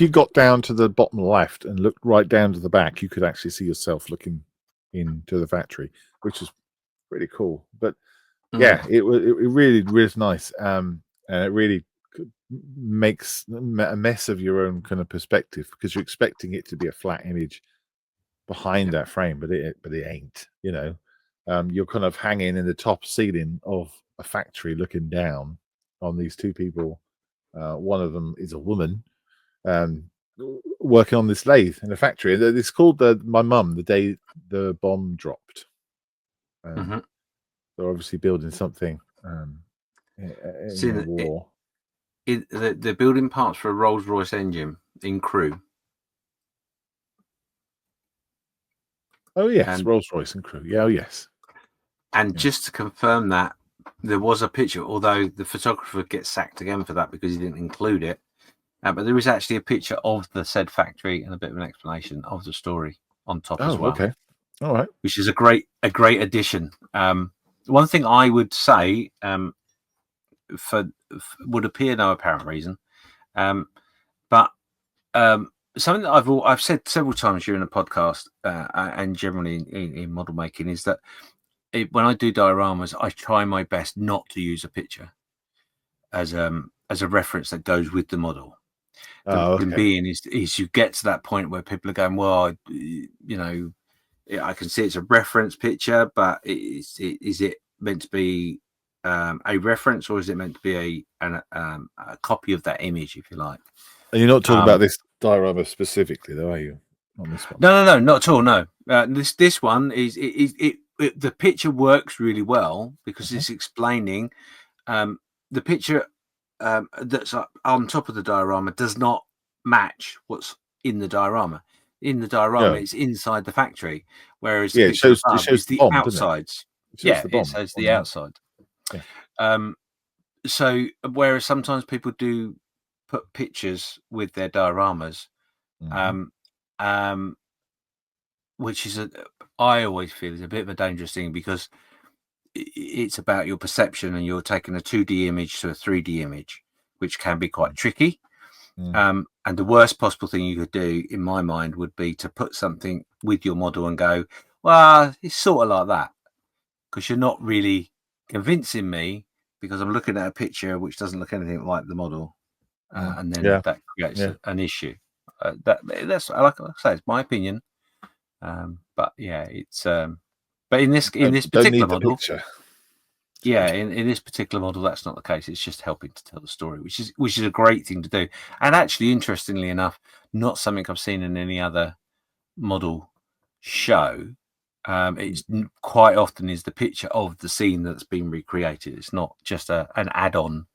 got down to the bottom left and looked right down to the back, you could actually see yourself looking into the factory, which is pretty cool. But yeah, it really was nice, and it really makes a mess of your own kind of perspective, because you're expecting it to be a flat image behind that frame, but it ain't. You're kind of hanging in the top ceiling of a factory, looking down on these two people. One of them is a woman, working on this lathe in a factory. It's called my mum, the day the bomb dropped. They're obviously building something in the war. They're building parts for a Rolls-Royce engine in Crewe. Oh yes, Rolls-Royce and Crewe. Yeah, oh yes. And just to confirm that, there was a picture, although the photographer gets sacked again for that because he didn't include it. But there is actually a picture of the said factory and a bit of an explanation of the story on top as well. Okay, all right. Which is a great addition. One thing I would say, would appear no apparent reason, but something that I've said several times during the podcast and generally in model making is that when I do dioramas, I try my best not to use a picture as a reference that goes with the model. The reason being is you get to that point where people are going, well, I can see it's a reference picture, but is it meant to be a reference, or is it meant to be a copy of that image, if you like? And you're not talking about this diorama specifically, though, are you? On this one? No, not at all. No, this one is the picture works really well because it's explaining the picture that's on top of the diorama does not match what's in the diorama. In the diorama, it's inside the factory, whereas the picture above is the bomb, outsides. It shows the outside. Yeah. So whereas sometimes people do put pictures with their dioramas, which is I always feel is a bit of a dangerous thing, because it's about your perception, and you're taking a 2D image to a 3D image, which can be quite tricky. And the worst possible thing you could do, in my mind, would be to put something with your model and go, well, it's sort of like that, because you're not really convincing me, because I'm looking at a picture which doesn't look anything like the model, and then that creates an issue. That's like I say, it's my opinion, but yeah, it's but in this particular model, in this particular model, that's not the case. It's just helping to tell the story, which is a great thing to do. And actually, interestingly enough, not something I've seen in any other model show. It's quite often is the picture of the scene that's been recreated. It's not just an add-on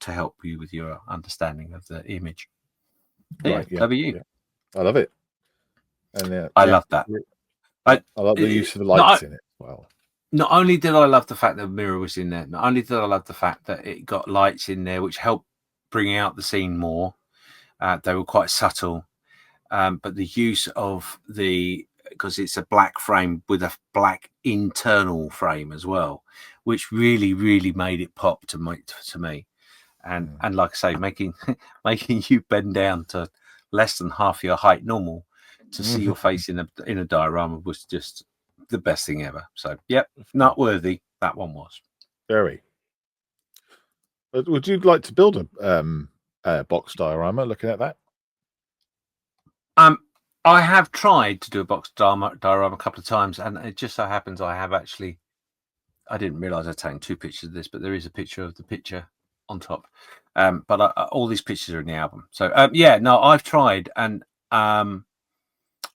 to help you with your understanding of the image. Right, clever you. I love it. And I love that. I love the use of the lights in it as well. Not only did I love the fact that the mirror was in there, not only did I love the fact that it got lights in there, which helped bring out the scene more. They were quite subtle, but the use of because it's a black frame with a black internal frame as well, which really, really made it pop to me. And like I say, making you bend down to less than half your height normal to see your face in a diorama was just the best thing ever. So, yep, not worthy. That one was very. Would you like to build a box diorama? Looking at that. I have tried to do a box diorama a couple of times, and it just so happens I have actually. I didn't realise I'd taken 2 pictures of this, but there is a picture of the picture on top. But all these pictures are in the album. So yeah, no, I've tried, and I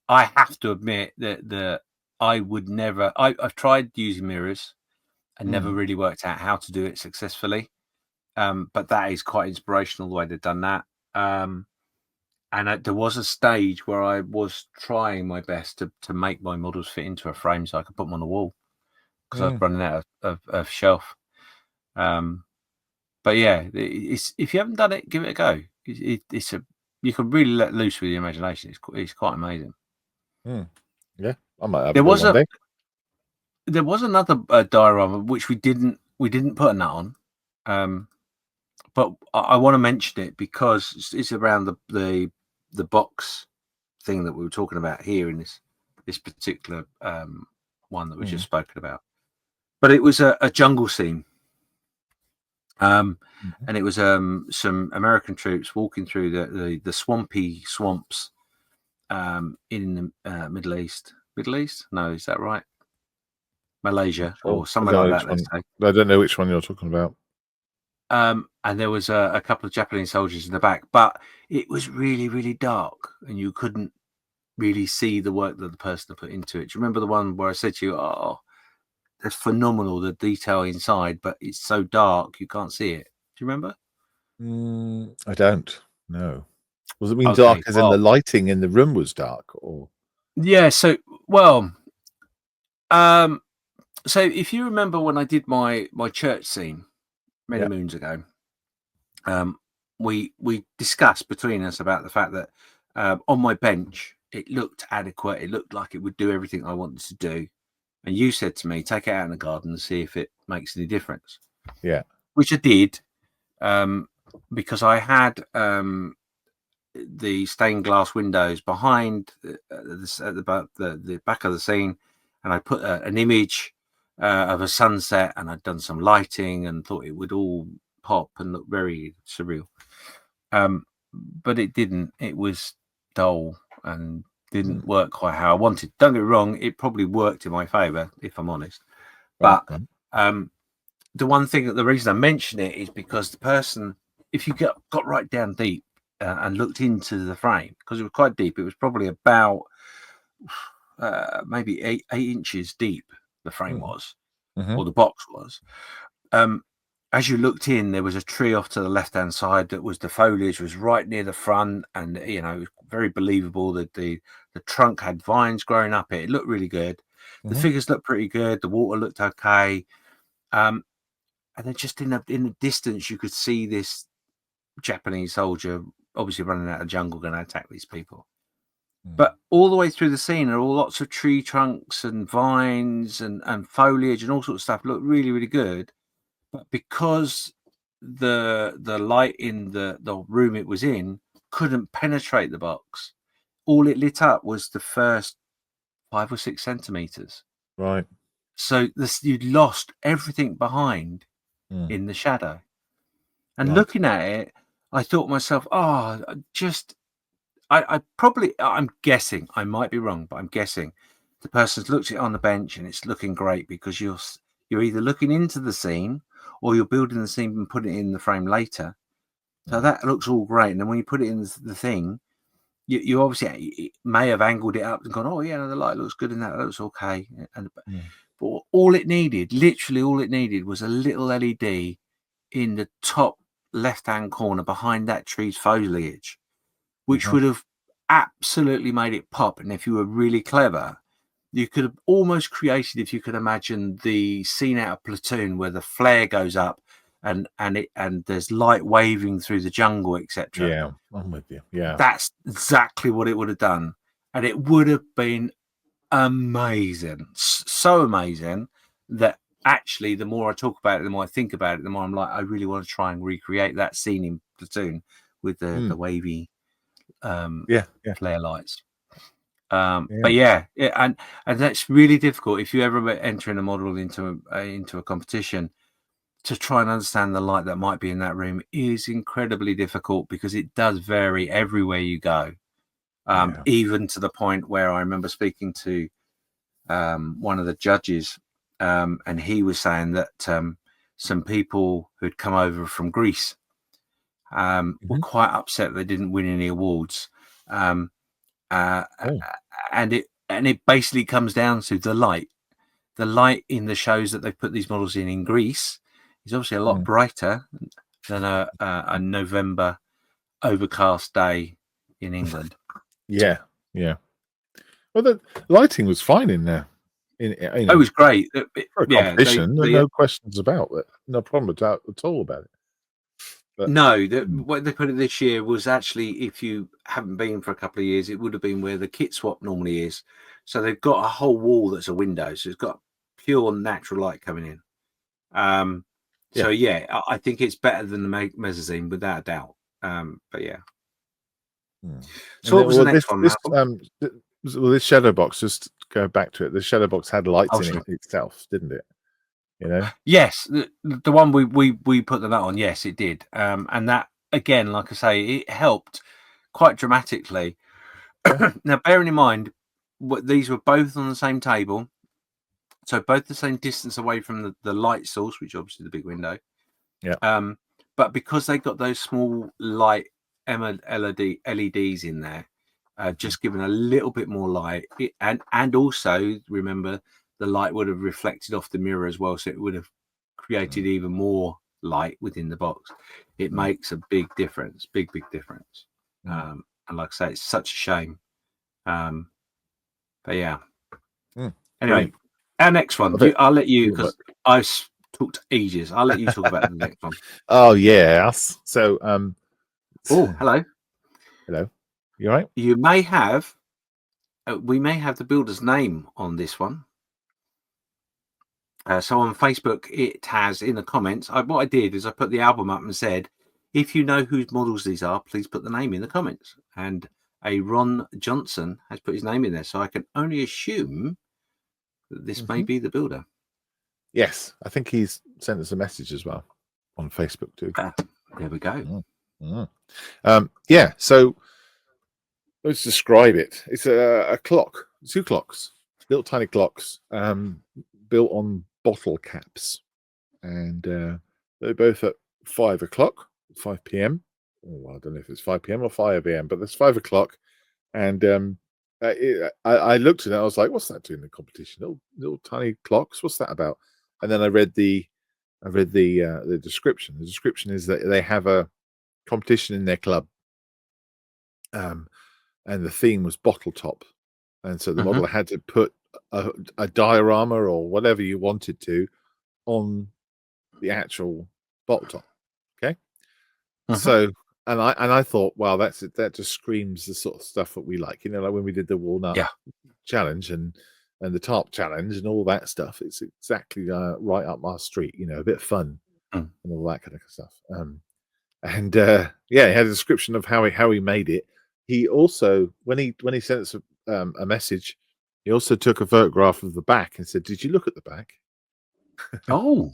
have to admit that I would never. I've tried using mirrors and never really worked out how to do it successfully. But that is quite inspirational the way they've done that. And there was a stage where I was trying my best to make my models fit into a frame so I could put them on the wall because I was running out of shelf. But yeah, it's if you haven't done it, give it a go. It's you can really let loose with your imagination. It's quite amazing. Yeah, I might have one day. There was another diorama which we didn't put a nut on, but I want to mention it because it's around the box thing that we were talking about here in this particular one that we just spoken about. But it was a jungle scene, and it was some American troops walking through the swampy swamps in the Middle East. Middle East? No, is that right? Malaysia or somewhere like that. Let's say. I don't know which one you're talking about. And there was a couple of Japanese soldiers in the back, but it was really, really dark, and you couldn't really see the work that the person had put into it. Do you remember the one where I said to you, "Oh, that's phenomenal, the detail inside, but it's so dark you can't see it." Do you remember? I don't. No. Was it mean dark as in the lighting in the room was dark, or? Yeah. So so if you remember when I did my church scene many moons ago, we discussed between us about the fact that on my bench it looked adequate. It looked like it would do everything I wanted to do. And you said to me, take it out in the garden and see if it makes any difference. Yeah. Which I did, because I had the stained glass windows behind at the back of the scene, and I put an image of a sunset, and I'd done some lighting and thought it would all pop and look very surreal. But it didn't. It was dull and didn't work quite how I wanted. Don't get me wrong, it probably worked in my favor, if I'm honest. But the one thing, the reason I mention it is because the person, if you got right down deep and looked into the frame, because it was quite deep, it was probably about maybe 8 inches deep, the frame was, or the box was. As you looked in, there was a tree off to the left-hand side that was, the foliage was right near the front, and it was very believable that the trunk had vines growing up it. It looked really good. The figures looked pretty good. The water looked okay. And then just in the distance, you could see this Japanese soldier obviously running out of the jungle, going to attack these people. But all the way through the scene are all lots of tree trunks and vines and foliage and all sorts of stuff. Looked really, really good. But because the light in the room it was in couldn't penetrate the box, all it lit up was the first 5 or 6 centimeters. Right. So you'd lost everything behind in the shadow. And looking at it, I thought to myself, I'm guessing, I might be wrong, but I'm guessing the person's looked at it on the bench and it's looking great because you're either looking into the scene or you're building the scene and putting it in the frame later. So that looks all great. And then when you put it in the thing, you obviously may have angled it up and gone, oh, yeah, no, the light looks good and that looks okay. But literally all it needed was a little LED in the top left-hand corner behind that tree's foliage, which would have absolutely made it pop. And if you were really clever, you could have almost created, if you could imagine the scene out of Platoon where the flare goes up and there's light waving through the jungle, etc. Yeah, I'm with you. Yeah, that's exactly what it would have done, and it would have been amazing, so amazing that actually, the more I talk about it, the more I think about it, the more I'm like, I really want to try and recreate that scene in Platoon with the wavy flare lights. But and that's really difficult if you ever enter in a model into a competition. to try and understand the light that might be in that room is incredibly difficult because it does vary everywhere you go. Even to the point where I remember speaking to one of the judges, and he was saying that some people who'd come over from Greece were quite upset they didn't win any awards, and it basically comes down to the light. The light in the shows that they've put these models in Greece is obviously a lot brighter than a November overcast day in England. Yeah. Well, the lighting was fine in there. It was great. For a competition, no questions about it. No problem at all about it. But, no, what they put it this year was actually, if you haven't been for a couple of years, it would have been where the kit swap normally is. So they've got a whole wall that's a window, so it's got pure natural light coming in. So yeah, I think it's better than the mezzanine without a doubt. But yeah. So what was the next one, Malcolm? This shadow box, just to go back to it, the shadow box had lights in it itself, didn't it? You know? Yes, the one we put the nut on, yes, it did. And that, again, like I say, it helped quite dramatically. Now, bearing in mind, these were both on the same table, so both the same distance away from the light source, which obviously the big window. Yeah. But because they got those small light LEDs in there, just giving a little bit more light, and also remember the light would have reflected off the mirror as well, so it would have created even more light within the box. It makes a big difference, big difference. And like I say, it's such a shame. But yeah. Anyway, our next one. I'll let you, because I talked ages. I'll let you talk about the next one. Oh yes. So hello. You all right? You may have. We may have the builder's name on this one. So on Facebook, it has in the comments. What I did is I put the album up and said, if you know whose models these are, please put the name in the comments. And a Ron Johnson has put his name in there. So I can only assume that this may be the builder. Yes, I think he's sent us a message as well on Facebook too. There we go. Yeah, so let's describe it. It's a clock, 2 clocks, little tiny clocks, built on bottle caps, and they're both at 5 o'clock, 5 p.m. Oh, I don't know if it's 5 p.m. or 5 a.m., but it's 5 o'clock, and I looked at it. I was like, "What's that doing in the competition? Little tiny clocks. What's that about?" And then I read the description. The description is that they have a competition in their club, and the theme was bottle top, and so the model had to put a diorama or whatever you wanted to on the actual bottle top. Okay, so and I thought, wow, that just screams the sort of stuff that we like. You know, like when we did the walnut challenge and the tarp challenge and all that stuff. It's exactly right up our street. You know, a bit of fun and all that kind of stuff. And he had a description of how he made it. He also, when he sent us a message, he also took a photograph of the back and said, "Did you look at the back?" Oh,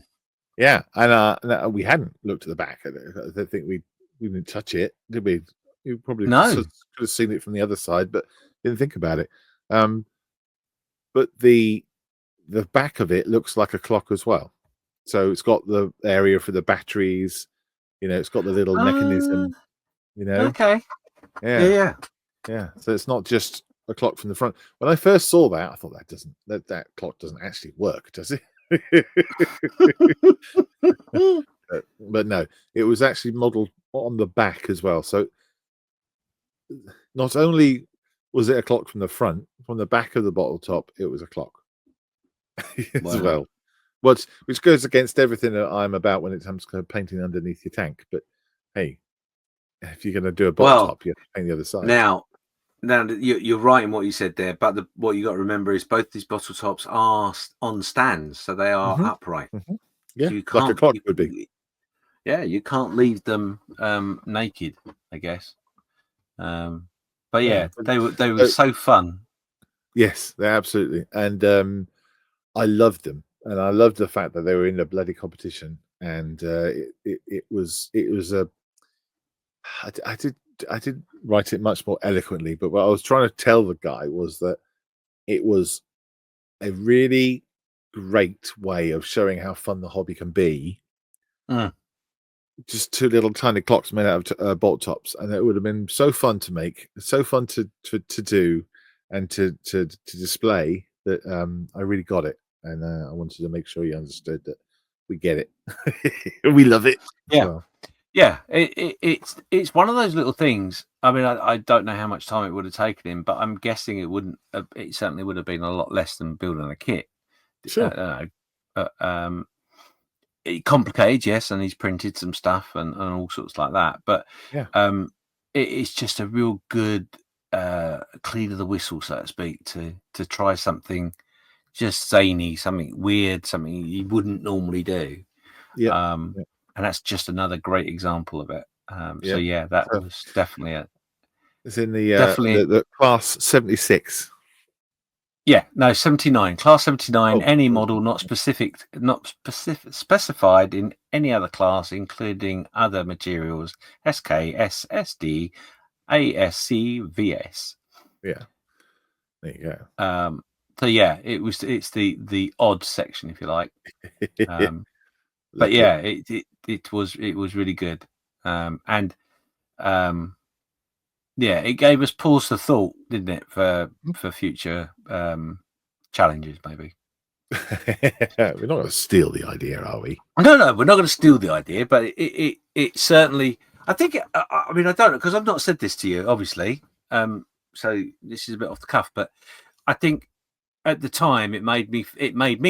yeah, and we hadn't looked at the back. I don't think we didn't touch it, did we? You probably could have seen it from the other side, but didn't think about it. But the back of it looks like a clock as well. So it's got the area for the batteries. You know, it's got the little mechanism. You know, okay, yeah. So it's not just a clock from the front. When I first saw that, I thought that clock doesn't actually work, does it? but no, it was actually modelled on the back as well. So not only was it a clock from the front, from the back of the bottle top, it was a clock as well. Which goes against everything that I'm about when it comes to painting underneath your tank. But hey, if you're going to do a bottle top, you have to paint the other side. Now you're right in what you said there, but what you got to remember is both these bottle tops are on stands, so they are upright. Yeah, so you can't, like a clock would be. Yeah, you can't leave them naked, I guess. But yeah, they were so fun. Yes, they absolutely, and I loved them, and I loved the fact that they were in the bloody competition, and it was a. I did write it much more eloquently, but what I was trying to tell the guy was that it was a really great way of showing how fun the hobby can be. Just two little tiny clocks made out of bolt tops, and it would have been so fun to make, so fun to do, and to display that I really got it, and I wanted to make sure you understood that we get it, we love it. Yeah. So. Yeah, it's one of those little things. I mean, I don't know how much time it would have taken him, but I'm guessing it wouldn't. It certainly would have been a lot less than building a kit. Sure. It complicated, yes, and he's printed some stuff and all sorts like that. But Yeah. It's just a real good clean of the whistle, so to speak, to try something just zany, something weird, something you wouldn't normally do. Yeah. And that's just another great example of it. So Yeah. yeah, that was definitely it's in the class 76. Yeah, no, 79, class 79. Oh, any model not specified in any other class, including other materials: SK, SSD, ASC, VS. Yeah, there you go. So yeah, it's the odd section, if you like. But Lovely. yeah, it was really good, and yeah, it gave us pause for thought, didn't it, for future challenges, maybe. We're not going to steal the idea, are we? No, we're not going to steal the idea, but it certainly. I think. I mean, I don't know, because I've not said this to you, obviously. So this is a bit off the cuff, but I think at the time it made me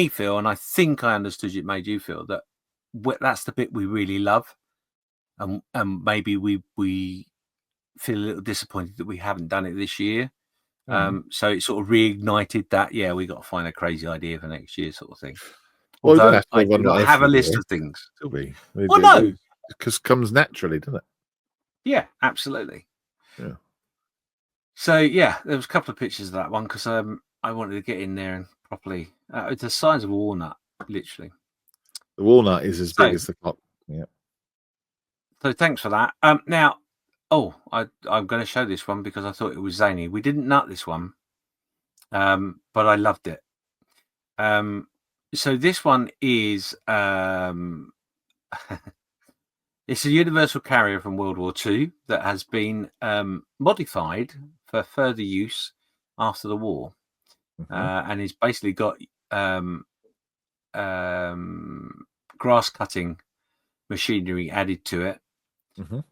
feel, and I think I understood it made you feel, that that's the bit we really love, and maybe we feel a little disappointed that we haven't done it this year. So it sort of reignited that. Yeah, we got to find a crazy idea for next year, sort of thing. Well, we don't Although have to I do not have a list of things, do we? Well, no, because comes naturally, doesn't it? Yeah, absolutely. Yeah. So yeah, there was a couple of pictures of that one because I wanted to get in there and properly. It's the size of a walnut, literally. The walnut is as big as the clock. Yeah. So thanks for that. Now, I'm going to show this one because I thought it was zany. We didn't nut this one, but I loved it. So this one is it's a universal carrier from World War II that has been modified for further use after the war, and it's basically got grass cutting machinery added to it,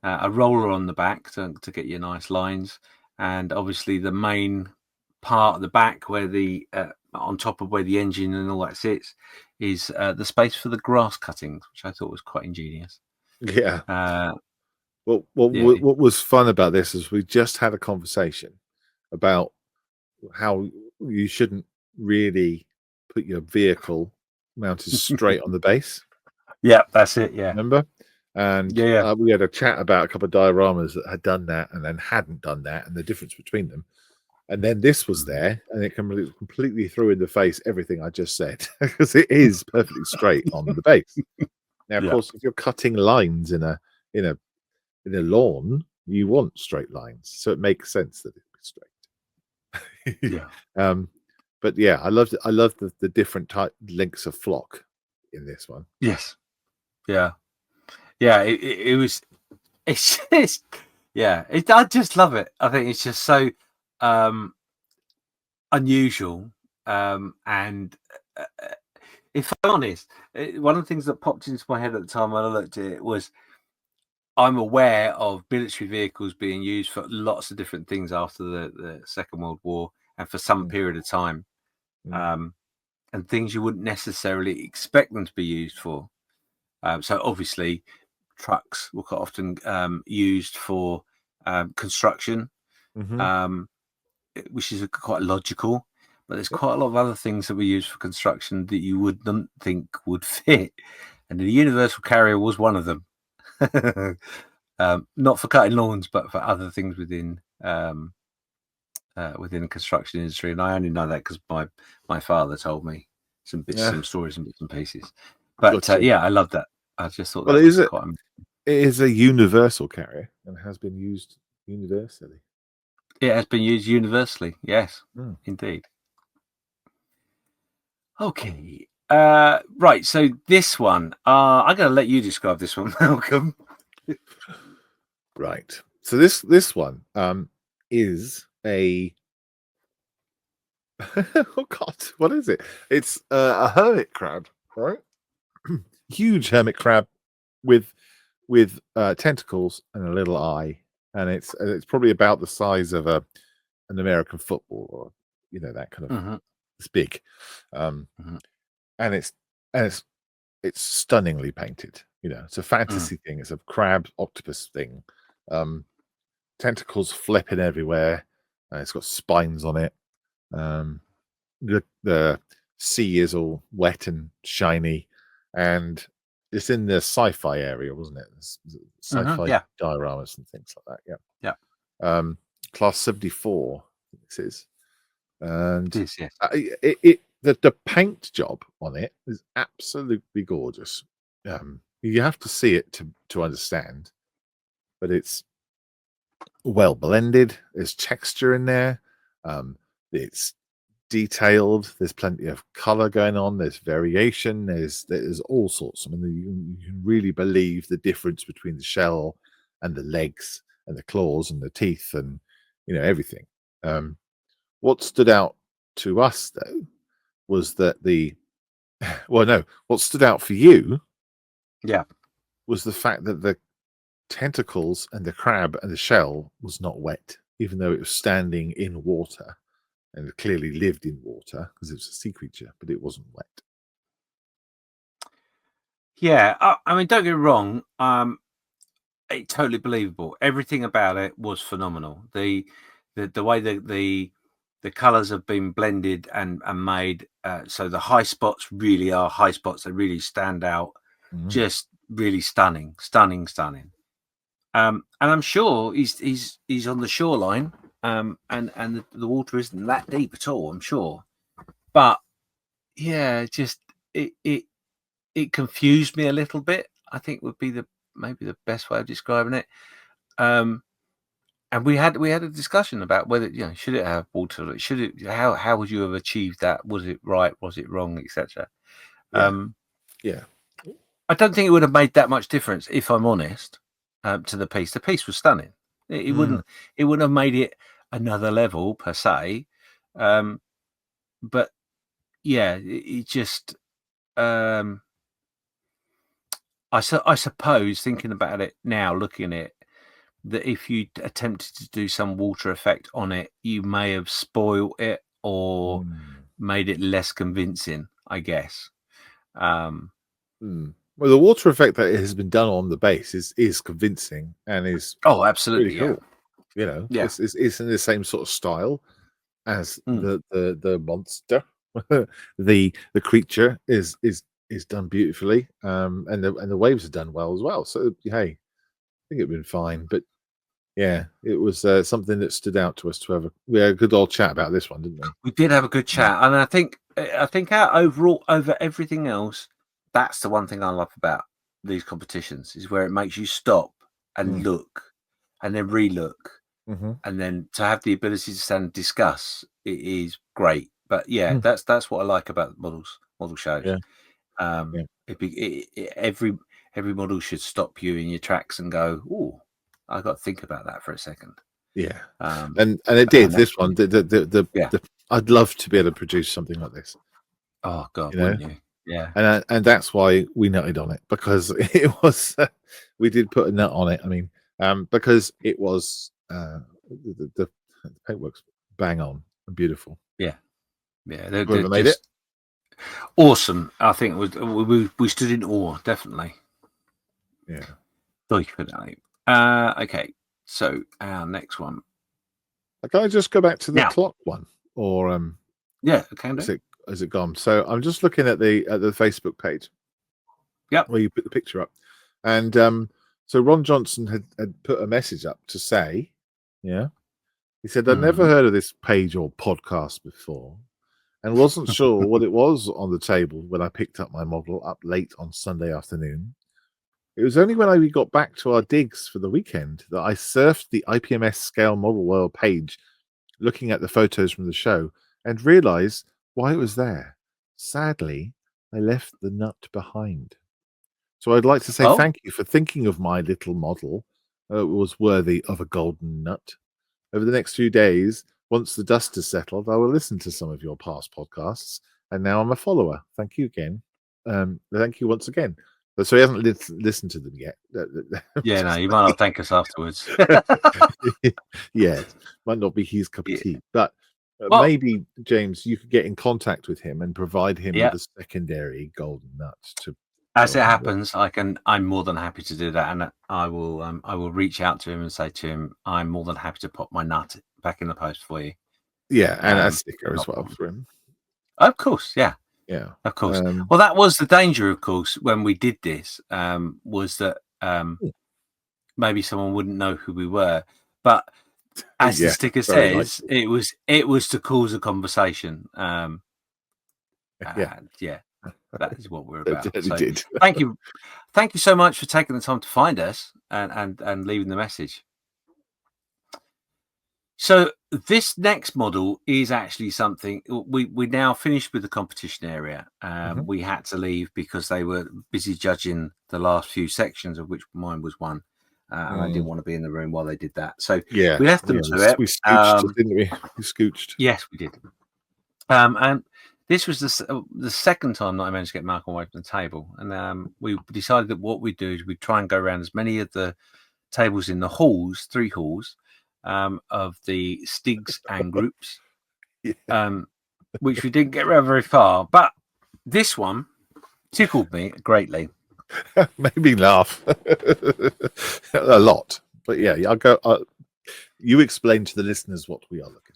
a roller on the back to get your nice lines, and obviously the main part of the back where the on top of where the engine and all that sits is the space for the grass cuttings, which I thought was quite ingenious. Yeah. What was fun about this is we just had a conversation about how you shouldn't really put your vehicle mounted straight on the base. Yeah, that's it. Yeah, remember? And we had a chat about a couple of dioramas that had done that and then hadn't done that, and the difference between them. And then this was there, and it completely threw in the face everything I just said, because it is perfectly straight on the base. Now, of course, if you're cutting lines in a lawn, you want straight lines, so it makes sense that it be straight. But yeah, I loved the different type links of flock in this one. Yes. Yeah. It was. It's just, I just love it. I think it's just so unusual, and if I'm honest, one of the things that popped into my head at the time when I looked at it was, I'm aware of military vehicles being used for lots of different things after the Second World War and for some period of time, and things you wouldn't necessarily expect them to be used for. So obviously, trucks were quite often used for construction, which is quite logical. But there's quite a lot of other things that were used for construction that you wouldn't think would fit, and the universal carrier was one of them. Not for cutting lawns, but for other things within the construction industry. And I only know that because my father told me some stories and bits and pieces. But I love that. I just thought Well, that it was is a quite. it is a universal carrier and has been used universally. It has been used universally. Yes, Mm. indeed. Okay. Right. So this one, I'm going to let you describe this one, Malcolm. Right. So this one is a oh god, what is it? It's a hermit crab, right? Huge hermit crab with tentacles and a little eye, and it's probably about the size of an American football, or that kind of. Mm-hmm. It's big, um, Mm-hmm. and it's stunningly painted. It's a fantasy thing. It's a crab octopus thing. Tentacles flipping everywhere. It's got spines on it. The sea is all wet and shiny, and it's in the sci-fi area, wasn't it? Sci-fi Yeah. dioramas and things like that. Yeah. Class 74, this is, and This, yes. the paint job on it is absolutely gorgeous. You have to see it to understand, but it's well blended. There's texture in there. It's detailed. There's plenty of color going on. There's variation. There's all sorts. I mean, you can really believe the difference between the shell and the legs and the claws and the teeth and everything. What stood out to us though was that what stood out for you Yeah. was the fact that the tentacles and the crab and the shell was not wet, even though it was standing in water. And it clearly lived in water because it was a sea creature, but it wasn't wet. Yeah. I mean, don't get me wrong. It's totally believable. Everything about it was phenomenal. The way the colors have been blended and made, so the high spots really are high spots. They really stand out. Just really stunning. And I'm sure he's on the shoreline. And the water isn't that deep at all, I'm sure. But yeah, just it confused me a little bit, I think would be maybe the best way of describing it. And we had a discussion about whether should it have water, should it, how would you have achieved that, was it right, was it wrong, etc. Yeah. I don't think it would have made that much difference, if I'm honest, to the piece. The piece was stunning. It wouldn't have made it another level per se. But yeah, it just I suppose, thinking about it now, looking at it, that if you attempted to do some water effect on it, you may have spoiled it or made it less convincing, I guess. Well, the water effect that has been done on the base is convincing and is absolutely, really cool. Yeah. It's in the same sort of style as the monster. the creature is done beautifully, and the waves are done well as well. So hey, I think it'd been fine. But yeah, it was something that stood out to us to have a good old chat about this one, didn't we? We did have a good chat, and I think overall, over everything else, that's the one thing I love about these competitions, is where it makes you stop and look and then re-look. And then to have the ability to stand and discuss it is great. But yeah, that's what I like about model shows. Yeah. Every model should stop you in your tracks and go, "Oh, I got to think about that for a second." Yeah, and it did. This one, yeah. I'd love to be able to produce something like this. Oh God, wouldn't you? Yeah, and that's why we nutted on it, because it was we did put a nut on it. I mean, because it was the paintwork's bang on and beautiful. Yeah. They're Whoever made just it, awesome. I think it was we stood in awe, definitely. Yeah. Definitely. Okay, so our next one. Can I just go back to the Now. clock one, or Yeah, I can do. Is it gone? So I'm just looking at the Facebook page. Yep. Where you put the picture up, and so Ron Johnson had put a message up to say, yeah, he said, I'd never heard of this page or podcast before, and wasn't sure what it was on the table when I picked up my model up late on Sunday afternoon. It was only when we got back to our digs for the weekend that I surfed the IPMS Scale Model World page, looking at the photos from the show, and realised why it was there. Sadly, I left the nut behind. So I'd like to say Oh, thank you for thinking of my little model. It was worthy of a golden nut. Over the next few days, once the dust has settled, I will listen to some of your past podcasts. And now I'm a follower. Thank you again. Thank you once again. So he hasn't listened to them yet. yeah, no, you might not thank us afterwards. Yes, might not be his cup of Yeah. tea, but Well, maybe James, you could get in contact with him and provide him yeah, with a secondary golden nut to as go it on. happens, I'm more than happy to do that, and I will reach out to him and say to him, I'm more than happy to pop my nut back in the post for you. Yeah, and a sticker Not as a well problem. for him. Of course, yeah, Yeah. of course. Well, that was the danger, of course, when we did this, was that maybe someone wouldn't know who we were, but as the Yeah, sticker very says, likely. it was to cause a conversation. Yeah, And yeah, that is what we're it about. certainly So did. thank you. Thank you so much for taking the time to find us and leaving the message. So this next model is actually something we now finished with the competition area. Mhm. We had to leave because they were busy judging the last few sections, of which mine was one, and I didn't want to be in the room while they did that. So Yeah, we left them yeah, to it. we scooched, didn't we? We scooched. Yes, we did. And this was the second time that I managed to get Malcolm away from the table, and we decided that what we'd do is we'd try and go around as many of the tables in the halls, 3 halls, of the Stigs and groups, Yeah. which we didn't get around very far. But this one tickled me greatly. Made me laugh a lot. But yeah, I'll go. You explain to the listeners what we are looking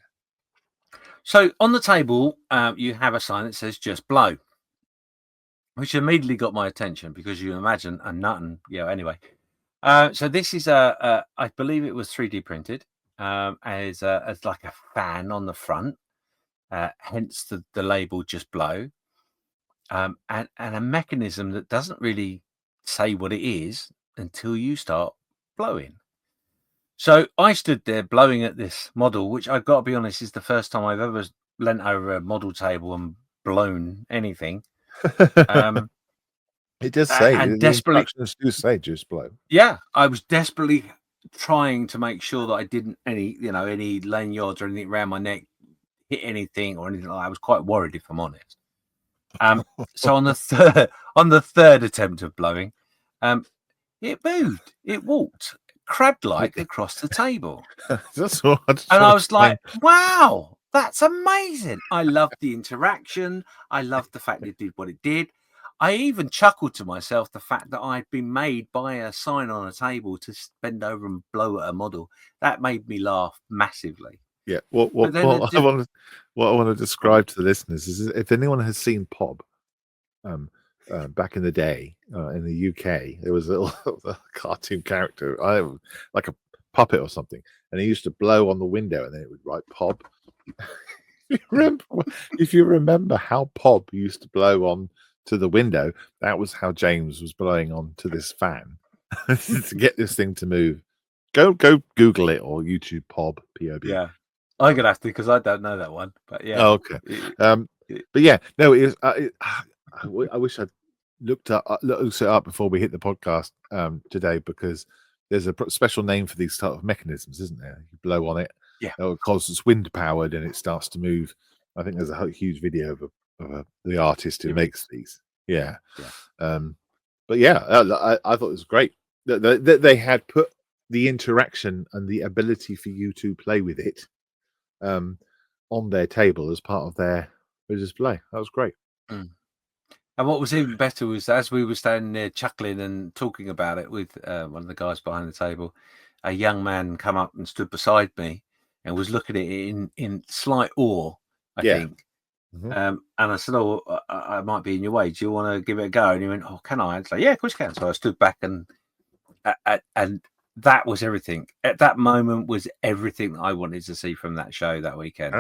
at. So on the table, you have a sign that says "Just Blow," which immediately got my attention because you imagine a nut and anyway. So this is I believe it was 3D printed, as like a fan on the front, hence the label "Just Blow," and a mechanism that doesn't really say what it is until you start blowing. So I stood there blowing at this model, which I've got to be honest is the first time I've ever leant over a model table and blown anything. It does say And the desperately, instructions do say just blow. yeah, I was desperately trying to make sure that I didn't any lanyards or anything around my neck hit anything or anything like that. I was quite worried, if I'm honest. So on the third attempt of blowing, it moved, it walked crab-like across the table. That's what I just And want I to was explain. like, wow, that's amazing. I loved the interaction. I loved the fact it did what it did. I even chuckled to myself the fact that I'd been made by a sign on a table to bend over and blow at a model. That made me laugh massively. Yeah, But then it did, what I want to describe to the listeners is if anyone has seen Pob, back in the day in the UK, there was a little cartoon character, like a puppet or something, and he used to blow on the window, and then it would write Pob. If you remember how Pob used to blow on to the window, that was how James was blowing on to this fan to get this thing to move. Go Google it or YouTube Pob, P-O-B. yeah. I'm gonna have to because I don't know that one. But yeah. Oh, okay. But yeah, no, it was. I wish I'd looked it up before we hit the podcast today, because there's a special name for these type of mechanisms, isn't there? You blow on it, Yeah. because it's wind powered and it starts to move. I think there's a huge video of the artist who makes these. Yeah. But yeah, I thought it was great that they had put the interaction and the ability for you to play with it on their table as part of their display. That was great. Mm. And what was even better was as we were standing there chuckling and talking about it with one of the guys behind the table, a young man come up and stood beside me and was looking at it in slight awe, I Yeah. think. And I said, "Oh, I might be in your way. Do you want to give it a go?" And he went, "Oh, can I?" I was like, "Yeah, of course you can." So I stood back and that was everything. At that moment was everything I wanted to see from that show that weekend.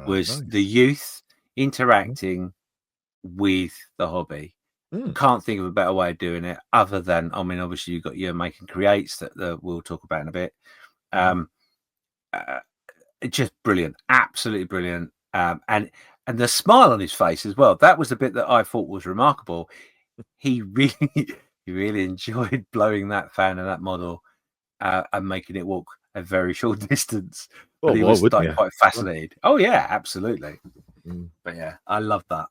Was Nice. the youth interacting with the hobby. Can't think of a better way of doing it other than, I mean, obviously you've got your make and creates that we'll talk about in a bit. Just brilliant, absolutely brilliant. And the smile on his face as well. That was the bit that I thought was remarkable. He really enjoyed blowing that fan and that model and making it walk a very short distance. Well, But he why was wouldn't like you? quite fascinated. Oh yeah, absolutely. Mm. But yeah, I love that.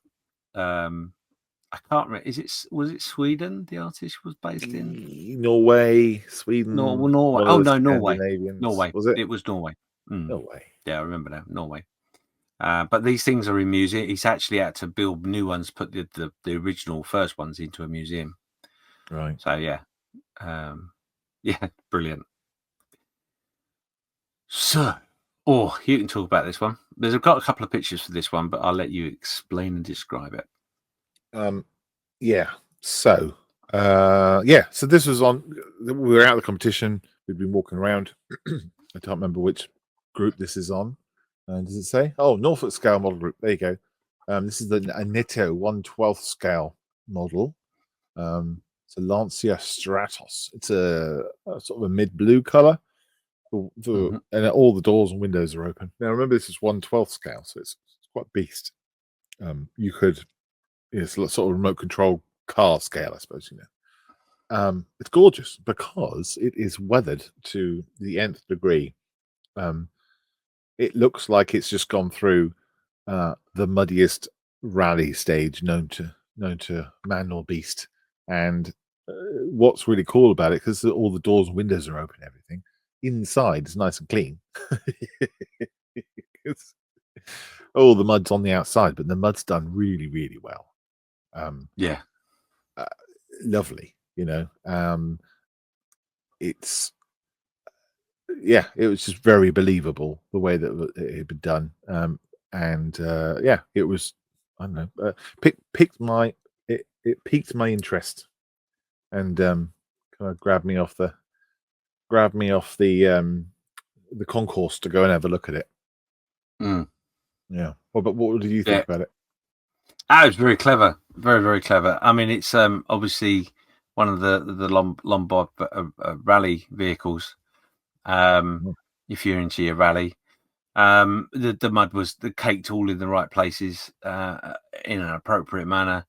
I can't remember. Was it Sweden? The artist was based in Norway, Sweden, Norway. one of Oh the no, Norway. Scandinavians. Norway. Was it? It was Norway. No way. Yeah, I remember now. Norway. But these things are in museum. He's actually had to build new ones, put the original first ones into a museum. Right. So yeah, yeah, brilliant. So, you can talk about this one. I've got a couple of pictures for this one, but I'll let you explain and describe it. Yeah. So, So this was on. We were out of the competition. We'd been walking around. I can't remember which group this is on. Does it say? Oh, Norfolk scale model group. There you go. This is the Anito 1/12 scale model. It's a Lancia Stratos. It's a sort of a mid blue color. And all the doors and windows are open. Now remember, this is 1/12 scale, so it's quite beast. You could, it's sort of remote control car scale, I suppose. It's gorgeous because it is weathered to the nth degree. It looks like it's just gone through the muddiest rally stage known to man or beast. And what's really cool about it, because all the doors and windows are open, everything inside is nice and clean. Oh, the mud's on the outside, but the mud's done really, really well. Yeah, lovely. It's it was just very believable the way that it had been done. It was, I don't know, piqued my interest, and kind of grabbed me off the concourse to go and have a look at it. Yeah. Well, but what did you think about it? it was very clever, very, very clever. I mean, it's obviously one of the Lombard rally vehicles. If you're into your rally, the mud was caked all in the right places in an appropriate manner.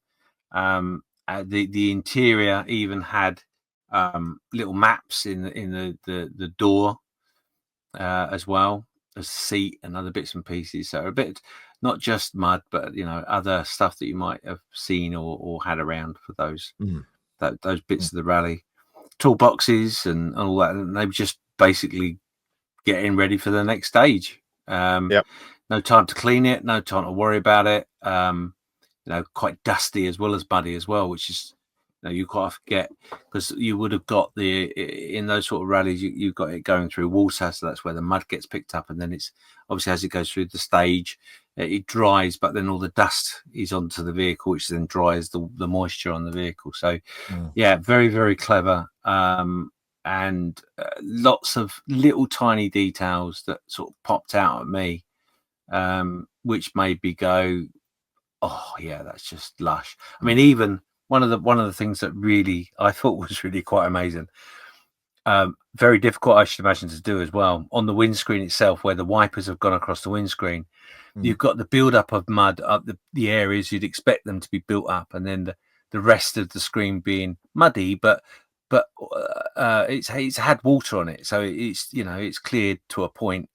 The interior even had little maps in the door as well as seat and other bits and pieces. So a bit not just mud, but other stuff that you might have seen or had around for those bits of the rally, toolboxes and all that. And they were just basically getting ready for the next stage. No time to clean it, no time to worry about it. Quite dusty as well as muddy as well, which is you quite forget, because you would have got in those sort of rallies, you've got it going through water, so that's where the mud gets picked up, and then it's obviously as it goes through the stage, it dries, but then all the dust is onto the vehicle, which then dries the moisture on the vehicle. So very, very clever. And lots of little tiny details that sort of popped out at me, which made me go, oh yeah, that's just lush. I mean, even one of the things that really I thought was really quite amazing, very difficult, I should imagine, to do as well, on the windscreen itself, where the wipers have gone across the windscreen, you've got the build up of mud up the areas you'd expect them to be built up, and then the rest of the screen being muddy, but it's had water on it, so it's cleared to a point.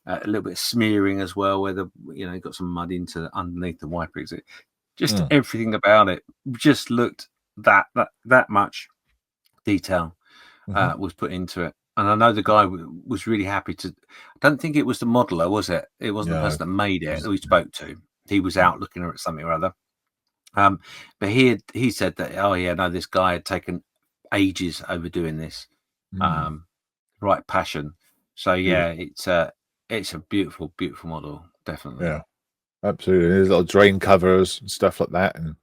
A little bit of smearing as well, where got some mud underneath the wiper exit. Just everything about it just looked that much detail was put into it. And I know the guy was really happy to. I don't think it was the modeler, was it? It wasn't the person that made it that we spoke to. He was out looking at something or other. But he said that, oh yeah, no, this guy had taken ages over doing this. Right passion. So yeah, it's a beautiful, beautiful model, definitely. Yeah, absolutely. There's little drain covers and stuff like that, and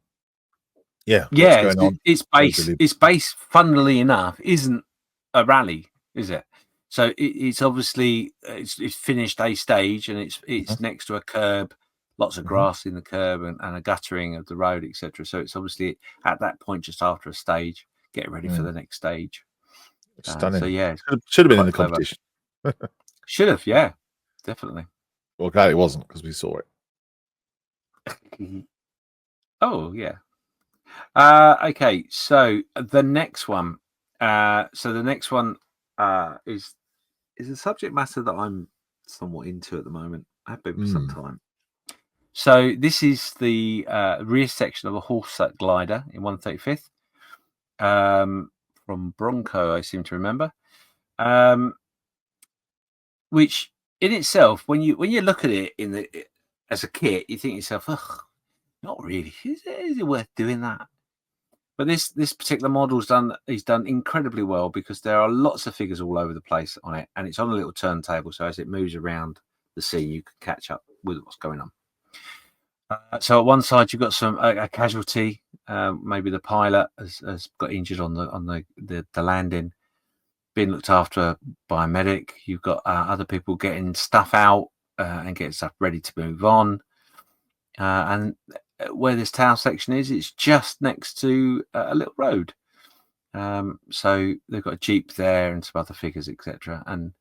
its base, funnily enough, isn't a rally, is it? So it's obviously it's finished a stage, and it's next to a curb, lots of grass in the curb and a guttering of the road, etc. So it's obviously at that point just after a stage, getting ready for the next stage. Stunning. So yeah, should have been in the clever. competition. Should have, yeah, definitely. Well, glad it wasn't because we saw it. Oh yeah. Okay, so the next one. Is a subject matter that I'm somewhat into at the moment. I have been for some time. So this is the rear section of a horse glider in 1/35th from Bronco, I seem to remember. Which in itself, when you look at it as a kit, you think to yourself, ugh, not really. Is it worth doing that? But this particular model is done incredibly well because there are lots of figures all over the place on it, and it's on a little turntable. So as it moves around the scene, you can catch up with what's going on. So at one side you've got a casualty, maybe the pilot has got injured on the landing, being looked after by a medic. You've got other people getting stuff out and getting stuff ready to move on, and where this tail section is, it's just next to a little road. So they've got a jeep there and some other figures, etc. And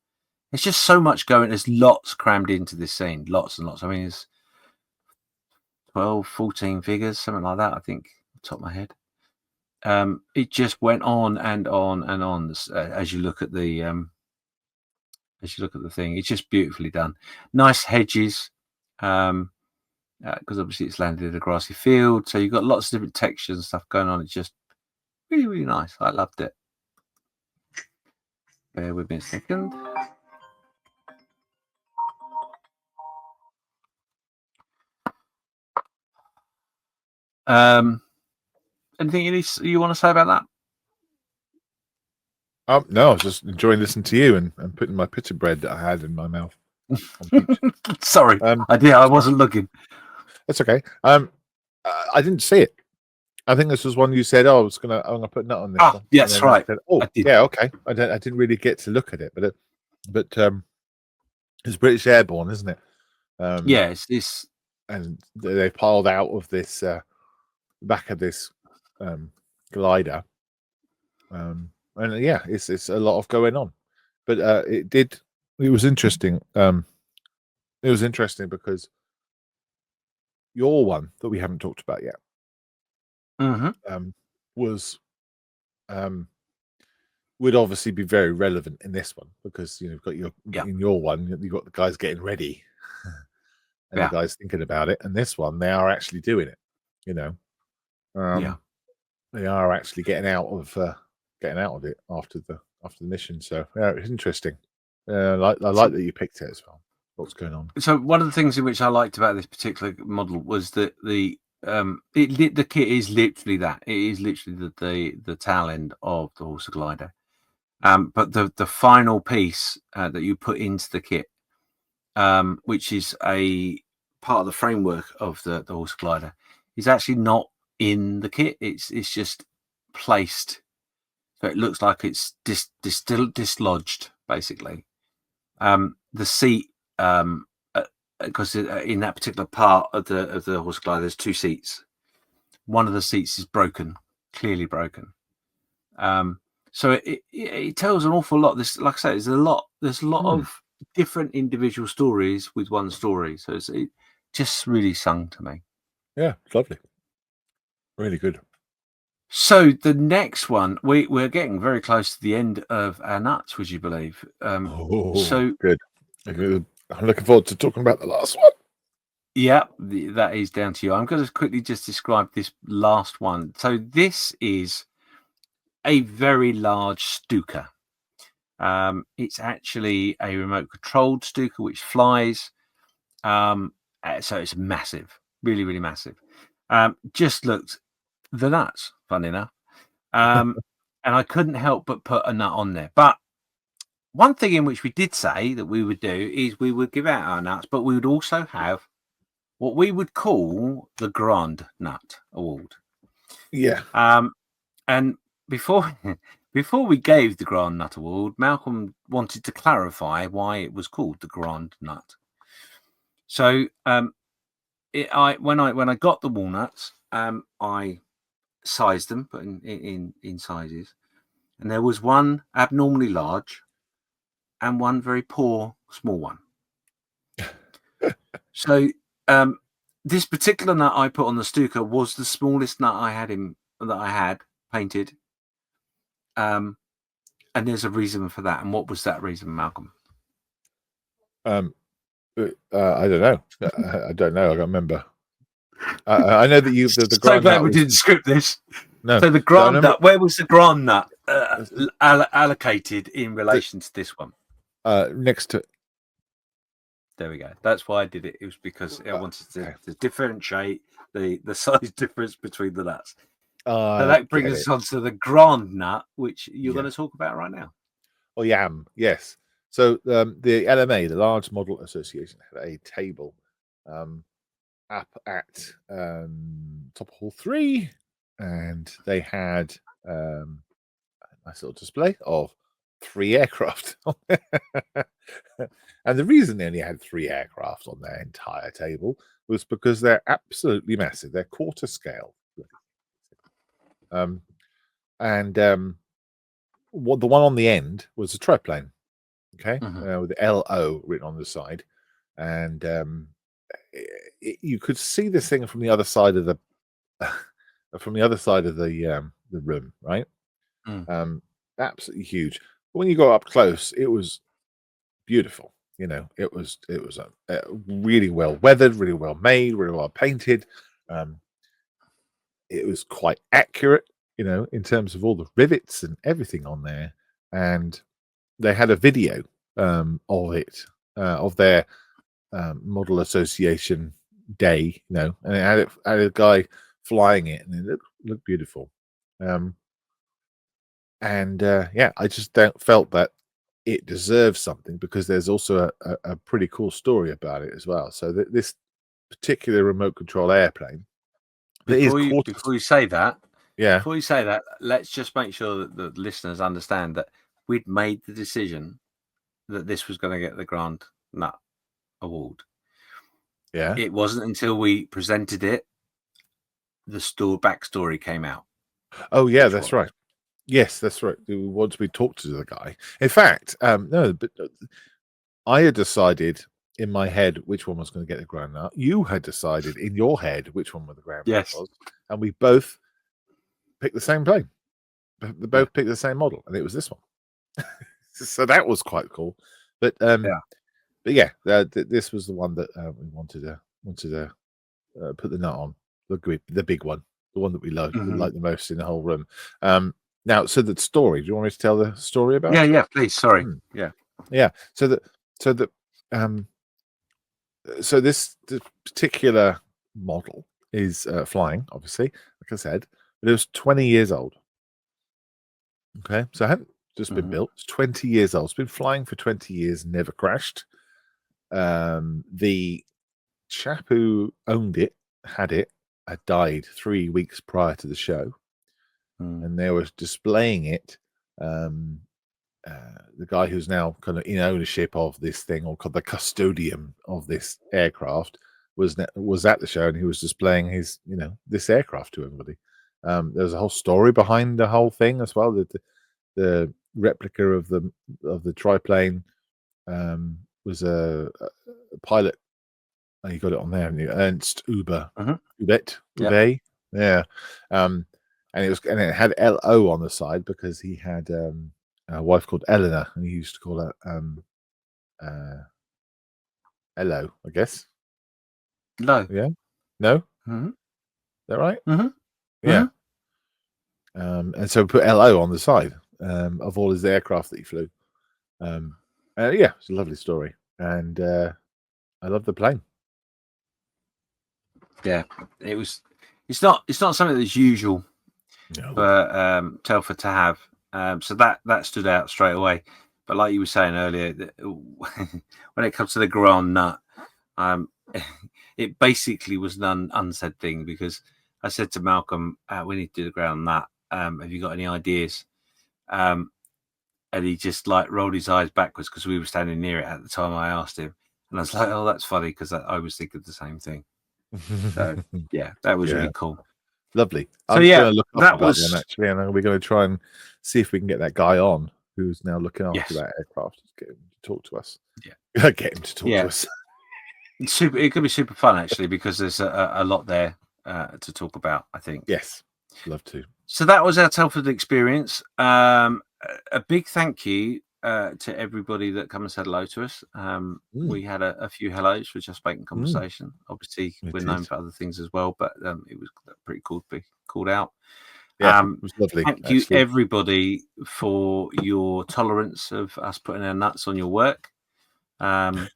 there's just so much going. There's lots crammed into this scene, lots and lots. I mean, it's 12, 14 figures, something like that, I think, off the top of my head. It just went on and on and on as you look at the thing. It's just beautifully done. Nice hedges, because obviously it's landed in a grassy field, so you've got lots of different textures and stuff going on. It's just really, really nice. I loved it. Bear with me a second. Anything you want to say about that? No, I was just enjoying listening to you and putting my pita bread that I had in my mouth. Sorry, I wasn't looking. That's okay. I didn't see it. I think this was one you said, "Oh, I'm gonna put nut on this." Ah, yes, right. Said, yeah, okay. I didn't really get to look at it, but it's British Airborne, isn't it? Yeah, it's this, and they piled out of this back of this glider, and yeah, it's a lot of going on, but it was interesting. It was interesting because your one that we haven't talked about yet was would obviously be very relevant in this one because you've got in your one you've got the guys getting ready and the guys thinking about it, and this one they are actually doing it. They are actually getting out of it after the mission. So yeah, it's interesting. I like that you picked it as well. What's going on? So one of the things in which I liked about this particular model was that the kit is literally that. It is literally the tail end of the horse glider. But the final piece that you put into the kit, which is a part of the framework of the horse glider, is actually not in the kit. It's just placed, so it looks like it's dislodged, basically. The seat, because in that particular part of the horse glider, there's two seats. One of the seats is broken, clearly broken. So it tells an awful lot. This, like I say, there's a lot of different individual stories with one story. So it just really sung to me. Yeah, it's lovely. Really good. So the next one, we're getting very close to the end of our nuts, would you believe? So good. I'm looking forward to talking about the last one. Yeah, that is down to you. I'm going to quickly just describe this last one. So this is a very large Stuka. It's actually a remote controlled Stuka which flies. So it's massive, really, really massive. Just looked the nuts, funny enough. And I couldn't help but put a nut on there. But one thing in which we did say that we would do is we would give out our nuts, but we would also have what we would call the Grand Nut Award. Yeah. And before we gave the Grand Nut Award, Malcolm wanted to clarify why it was called the Grand Nut. So when I got the walnuts, I sized them, put in sizes, and there was one abnormally large and one very poor small one. So this particular nut I put on the Stuka was the smallest nut I had painted. And there's a reason for that. And what was that reason, Malcolm? I don't know. I don't know. I can't remember. I know that the So glad we nut didn't script this. No. So the grand nut, where was the grand nut allocated in relation to this one? Next to. There we go. That's why I did it. It was because I wanted to differentiate the size difference between the nuts. So that brings us on to the grand nut, which you're going to talk about right now. Oh, yes. So the LMA, the Large Model Association, had a table up at Top Hall 3, and they had a nice little display of 3 aircraft. And the reason they only had 3 aircraft on their entire table was because they're absolutely massive. They're quarter scale. What the one on the end was a triplane, okay, with LO written on the side, and you could see this thing from the other side of the room, right? Absolutely huge. But when you go up close, it was beautiful. You know, it was really well weathered, really well made, really well painted. It was quite accurate, you know, in terms of all the rivets and everything on there. And they had a video of it, of their model association day, you know, and it had a guy flying it, and it looked beautiful. I just felt that it deserves something, because there's also a pretty cool story about it as well. So this particular remote control airplane. Before you say that, let's just make sure that the listeners understand that we'd made the decision that this was going to get the Grand Nut Award. Yeah. It wasn't until we presented it, the backstory came out. Oh, yeah, that's right. Yes, that's right. Once we talked to the guy. In fact, no, but I had decided in my head which one was going to get the Grand Nut. You had decided in your head which one the Grand Nut was. And we both picked the same plane. They both picked the same model, and it was this one. So that was quite cool. But this was the one that we wanted to put the nut on, the big one, the one that we like the most in the whole room. Now, so the story. Do you want me to tell the story about it? Yeah, please. Sorry. Yeah. So this particular model is flying, obviously, like I said, but it was 20 years old. Okay, so it hadn't just been built. It's 20 years old. It's been flying for 20 years, never crashed. The chap who owned it, had died 3 weeks prior to the show, and they were displaying it. The guy who's now kind of in ownership of this thing, or called the custodian of this aircraft, was at the show, and he was displaying his, this aircraft to everybody. There's a whole story behind the whole thing as well. That the replica of the triplane was a pilot. You got it on there, Ernst Uber, Ube, yeah. And it had LO on the side because he had a wife called Eleanor, and he used to call her Hello, I guess. No. Yeah. No. Mm-hmm. Is that right? Mm-hmm. Yeah. And so we put LO on the side of all his aircraft that he flew. It's a lovely story, and I love the plane. Yeah, it was. It's not something that's usual for Telford to have. So that stood out straight away. But like you were saying earlier, when it comes to the Grand Nut, it basically was an unsaid thing, because I said to Malcolm, we need to do the Grand Nut. Have you got any ideas? And he just like rolled his eyes backwards, because we were standing near it at the time I asked him. And I was like, oh, that's funny, because I was thinking the same thing. So yeah, that was really cool. Lovely. So I'm just yeah, going to look that after that one was actually, and we're going to try and see if we can get that guy on who's now looking after yes, that aircraft. Just get him to talk to us. yeah, Get him to talk to yeah. us. Super. It could be super fun actually because there's a lot there to talk about. I think. Yes, love to. So that was our Telford experience. A big thank you to everybody that come and said hello to us. We had a few hellos for Just Bacon Conversation. Obviously, we're known for other things as well, but it was pretty cool to be called out. Yeah, it was lovely. Thank actually. you, everybody, for your tolerance of us putting our nuts on your work, and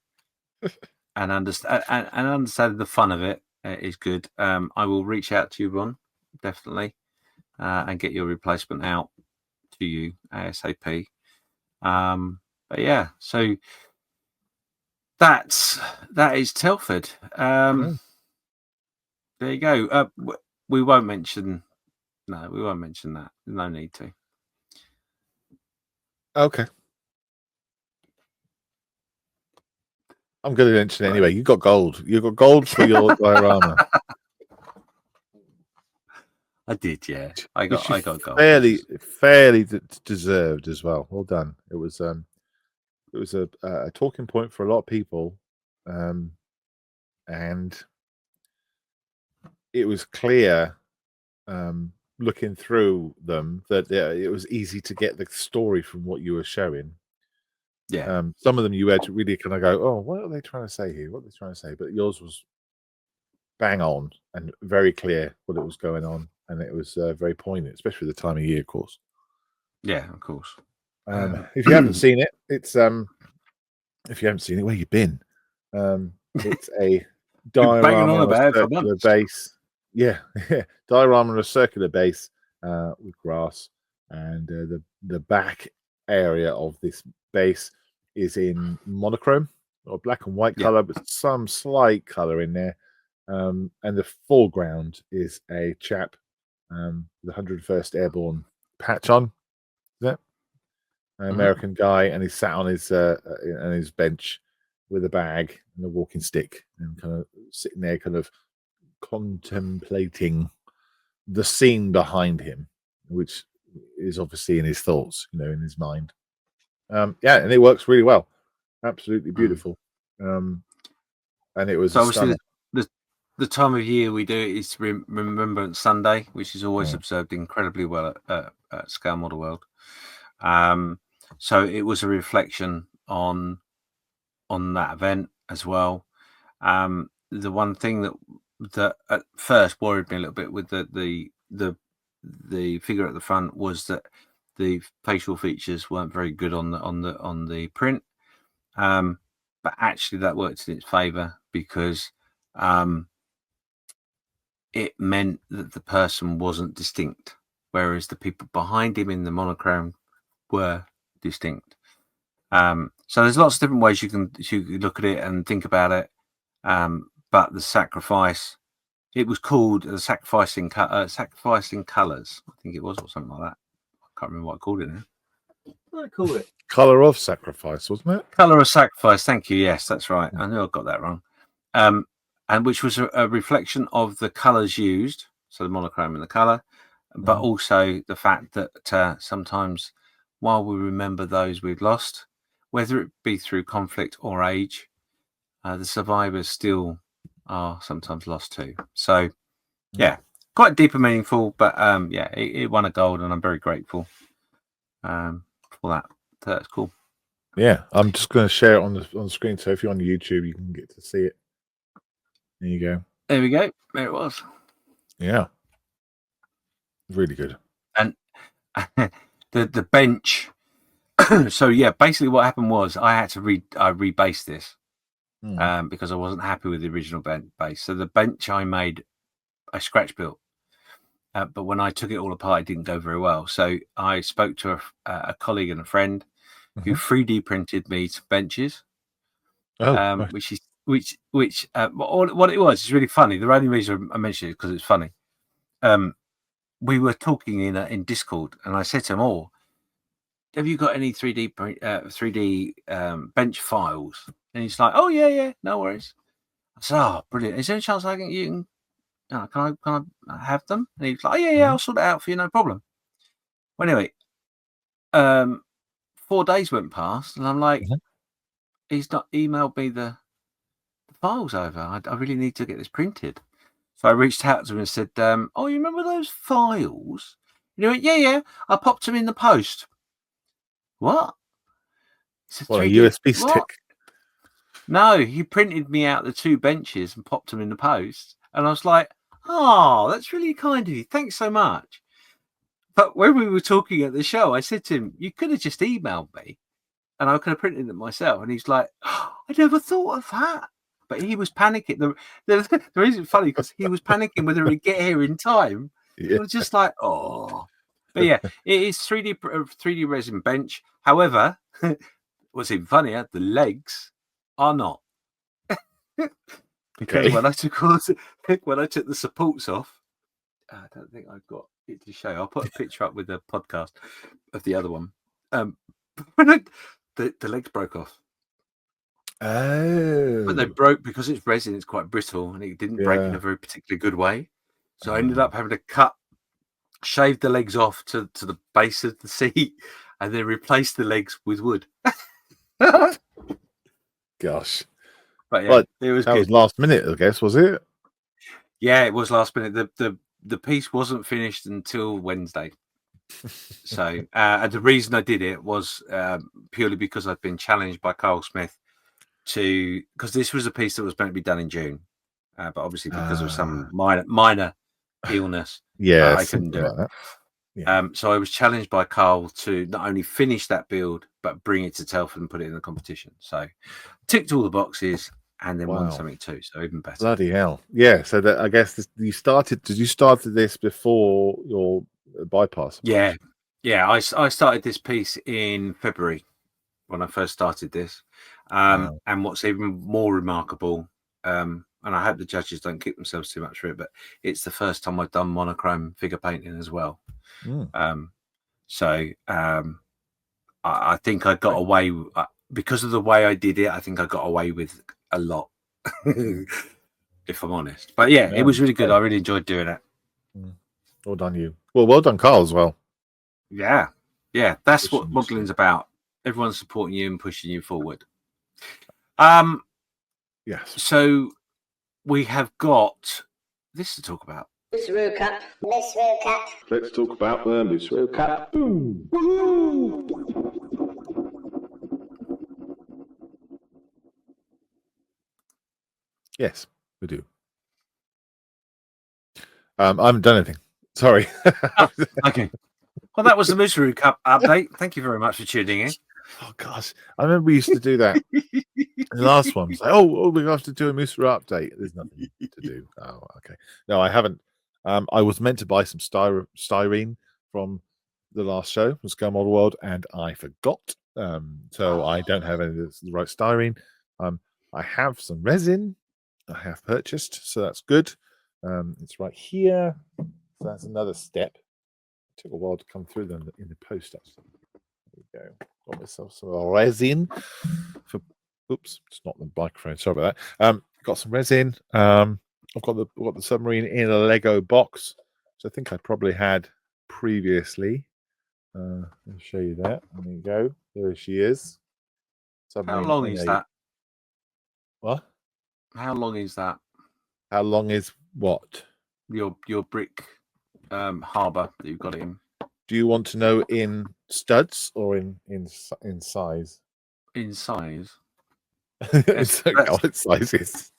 understanding the fun of it is good. I will reach out to you, Ron, definitely, and get your replacement out to you ASAP. But yeah, so that is Telford. There you go. We won't mention. No, we won't mention that. No need to. Okay. I'm going to mention it anyway. You got gold. You got gold for your diorama. I did, yeah. I got gold. Fairly deserved as well. Well done. It was a talking point for a lot of people, and it was clear, looking through them, that it was easy to get the story from what you were showing. Yeah. Some of them you had to really kind of go, oh, what are they trying to say here? What are they trying to say? But yours was bang on and very clear what it was going on, and it was very poignant, especially the time of year, of course. Yeah, of course. If you haven't seen it, it's if you haven't seen it, where you been? It's a diorama on a circular base. Yeah, diorama on a circular base with grass, and the back area of this base is in monochrome or black and white color, but some slight color in there. And the foreground is a chap with the 101st Airborne patch on. Is that an American guy? And he's sat on his bench with a bag and a walking stick, and kind of sitting there, kind of contemplating the scene behind him, which is obviously in his thoughts, in his mind. Yeah, and it works really well. Absolutely beautiful. And it was so stunning. The time of year we do it is Remembrance Sunday, which is always observed incredibly well at Scale Model World. So it was a reflection on that event as well. The one thing that at first worried me a little bit with the figure at the front was that the facial features weren't very good on the print. But actually that worked in its favor because it meant that the person wasn't distinct, whereas the people behind him in the monochrome were distinct. So there's lots of different ways you can look at it and think about it. But the sacrifice, it was called the sacrificing colors, I think it was, or something like that. I can't remember what I called it now. What did I call it? Color of Sacrifice, wasn't it? Color of Sacrifice. Thank you. Yes, that's right. I knew I got that wrong. And which was a reflection of the colors used, so the monochrome and the color, but also the fact that sometimes while we remember those we've lost, whether it be through conflict or age, the survivors still are sometimes lost too. So yeah, quite deep and meaningful, but yeah, it won a gold, and I'm very grateful for that. So that's cool. Yeah, I'm just going to share it on the screen, so if you're on YouTube, you can get to see it. There you go. There we go. There it was. Yeah, really good. And the bench. So yeah, basically what happened was I had to rebase this because I wasn't happy with the original base. So the bench I made, I scratch built, but when I took it all apart, it didn't go very well. So I spoke to a colleague and a friend who 3D printed me some benches. Right. What it was is really funny. The only reason I mentioned it is because it's funny. We were talking in Discord, and I said to him, "Oh, have you got any 3D bench files?" And he's like, "Oh yeah, no worries." I said, "Oh, brilliant! Is there any chance can I have them?" And he was like, "Oh, yeah, I'll sort it out for you, no problem." Well, anyway, 4 days went past, and I'm like, Mhm. he's not emailed me the files over. I really need to get this printed. So I reached out to him and said, "Oh, you remember those files?" And he went, "Yeah, I popped them in the post." What? It's a Well, a 3D. USB What? stick. No, he printed me out the 2 benches and popped them in the post. And I was like, "Oh, that's really kind of you. Thanks so much." But when we were talking at the show, I said to him, "You could have just emailed me and I could have printed it myself." And he's like, "Oh, I never thought of that." But he was panicking. The reason funny because he was panicking whether he'd get here in time. Yeah. I was just like, oh. But yeah, it is 3D resin bench. However, what's even funnier, the legs are not. Because Okay. when I took the supports off, I don't think I've got it to show. I'll put a picture up with the podcast of the other one. When the legs broke off. But they Oh. broke because it's resin, it's quite brittle, and it didn't break in a Yeah. very particularly good way. So I ended up having to shave the legs off to the base of the seat and then replace the legs with wood. Gosh. But yeah, But it was that good. was last minute, I guess, was it? Yeah, it was last minute. The piece wasn't finished until Wednesday. So and the reason I did it was purely because I'd been challenged by Carl Smith because this was a piece that was meant to be done in June. But obviously because of some minor illness, Yeah, I couldn't something do it. like that. Yeah. So I was challenged by Carl to not only finish that build, but bring it to Telford and put it in the competition. So ticked all the boxes and then won Wow. something too. So even better. Bloody hell. Yeah. So that, I guess did you started this before your bypass Yeah. operation? Yeah. I started this piece in February when I first started this. Wow. And what's even more remarkable, and I hope the judges don't kick themselves too much for it, but it's the first time I've done monochrome figure painting as well. Mm. I think I got away because of the way I did it. I think I got away with a lot, if I'm honest. But yeah, it Yeah, was that's really good. great. I really enjoyed doing it. Well done, you. Well done, Carl, as well. Yeah, that's what Pushing you modeling's through. about. Everyone's supporting you and pushing you forward. Yes. So we have got this to talk about. Miss World Cup. Miss World Cup. Let's talk about the Miss World Cup. Boom. Yes, we do. I haven't done anything. Sorry. Okay. Well, that was the Misery Cup update. Thank you very much for tuning in. Oh gosh, I remember we used to do that. The last one was like, oh, we have to do a Mooser update. There's nothing to do. Oh, okay. No, I haven't. I was meant to buy some styrene from the last show, was Go Model World, and I forgot. So I don't have any of the right styrene. I have some resin I have purchased, so that's good. It's right here. So that's another step. It took a while to come through them in the post, actually. There we go. Got myself some resin for. Oops, it's not the microphone. Sorry about that. Got some resin. I've got the submarine in a Lego box, which I think I probably had previously. I'll show you that. There you go. There she is. How Submarine long in is a that? what? How long is that? How long is what? Your brick harbour that you've got it in? Do you want to know in studs or in size? In size. It's okay, what size is?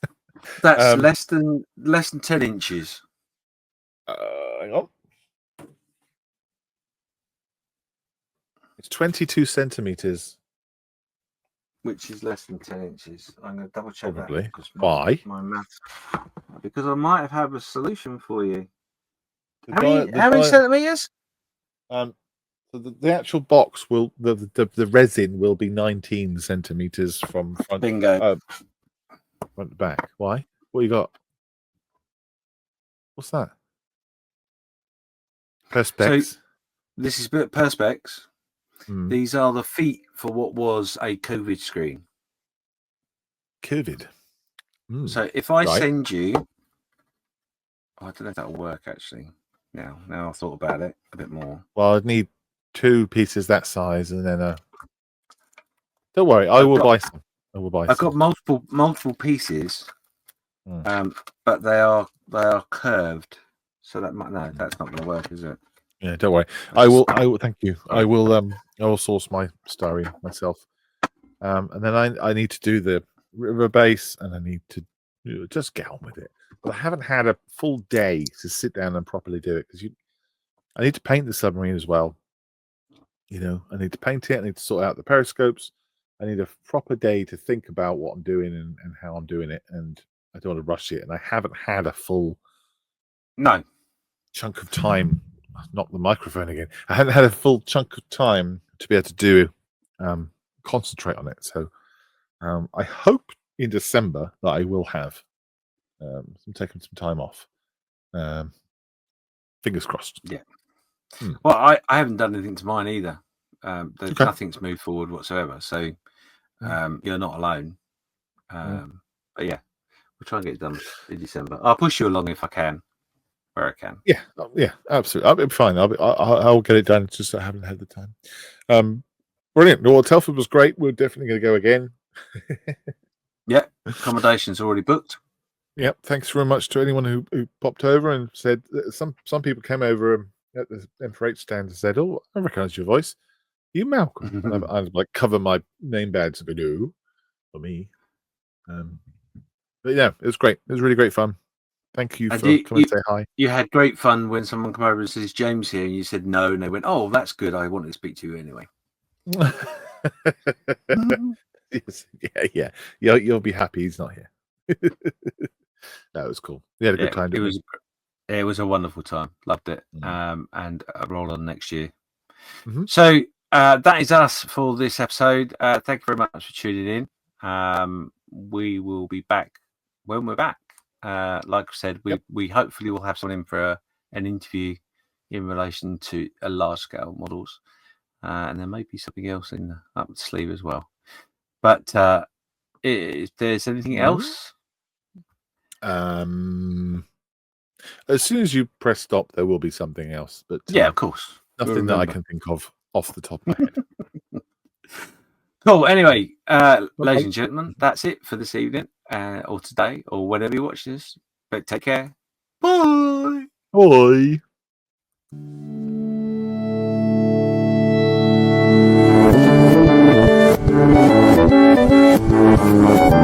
That's less than 10 inches. Hang on. It's 22 centimeters. Which is less than 10 inches. I'm going to double check Probably. that. Why? My maths. Because I might have a solution for you. The How many centimeters? So the actual box will the resin will be 19 centimeters from front. Bingo. Front to back. Why? What you got? What's that? Perspex. So this is Perspex. These are the feet for what was a COVID screen. COVID. So if I right. send you, I don't know if that'll work actually. Now I've thought about it a bit more. Well, I'd need 2 pieces that size, and then don't worry, I will buy some. I've got multiple pieces, but they are curved. So that's not going to work, is it? Yeah, don't worry. I will. Thank you. I will source my styrene myself. And then I need to do the river base, and I need to just get on with it. But I haven't had a full day to sit down and properly do it because I need to paint the submarine as well. I need to paint it. I need to sort out the periscopes. I need a proper day to think about what I'm doing and how I'm doing it. And I don't want to rush it. And I haven't had a full chunk of time. Not the microphone again. I haven't had a full chunk of time to be able to do concentrate on it. So I hope in December that I will have taking some time off. Fingers crossed. Yeah. Well, I haven't done anything to mine either. There's Okay. nothing's moved forward whatsoever. So you're not alone. But yeah, we'll try and get it done in December. I'll push you along if I can, where I can. Yeah, absolutely. I'll be fine. I'll get it done. It's just I haven't had the time. Brilliant. Well, Telford was great. We're definitely going to go again. Yeah, accommodation's already booked. Yep. Thanks very much to anyone who popped over and said that some people came over at the M4H stand and said, "Oh, I recognise your voice. You Malcolm?" And I like cover my name badge and go, "No, for me." But yeah, it was great. It was really great fun. Thank you for coming to say hi. You had great fun when someone came over and says, "James here," and you said no, and they went, "Oh, that's good. I wanted to speak to you anyway." Yes, yeah. You'll be happy he's not here. That was cool. We had a good time. It was a wonderful time. Loved it. And roll on next year. So that is us for this episode. Thank you very much for tuning in. We will be back when we're back. Like I said, we hopefully will have someone in for an interview in relation to a large scale models. And there may be something else in up the sleeve as well. But if there's anything else, as soon as you press stop, there will be something else. But yeah, of course, nothing that I can think of off the top of my head. Cool. Anyway, ladies and gentlemen, that's it for this evening, or today, or whenever you watch this. But take care. Bye. Bye. Thank you.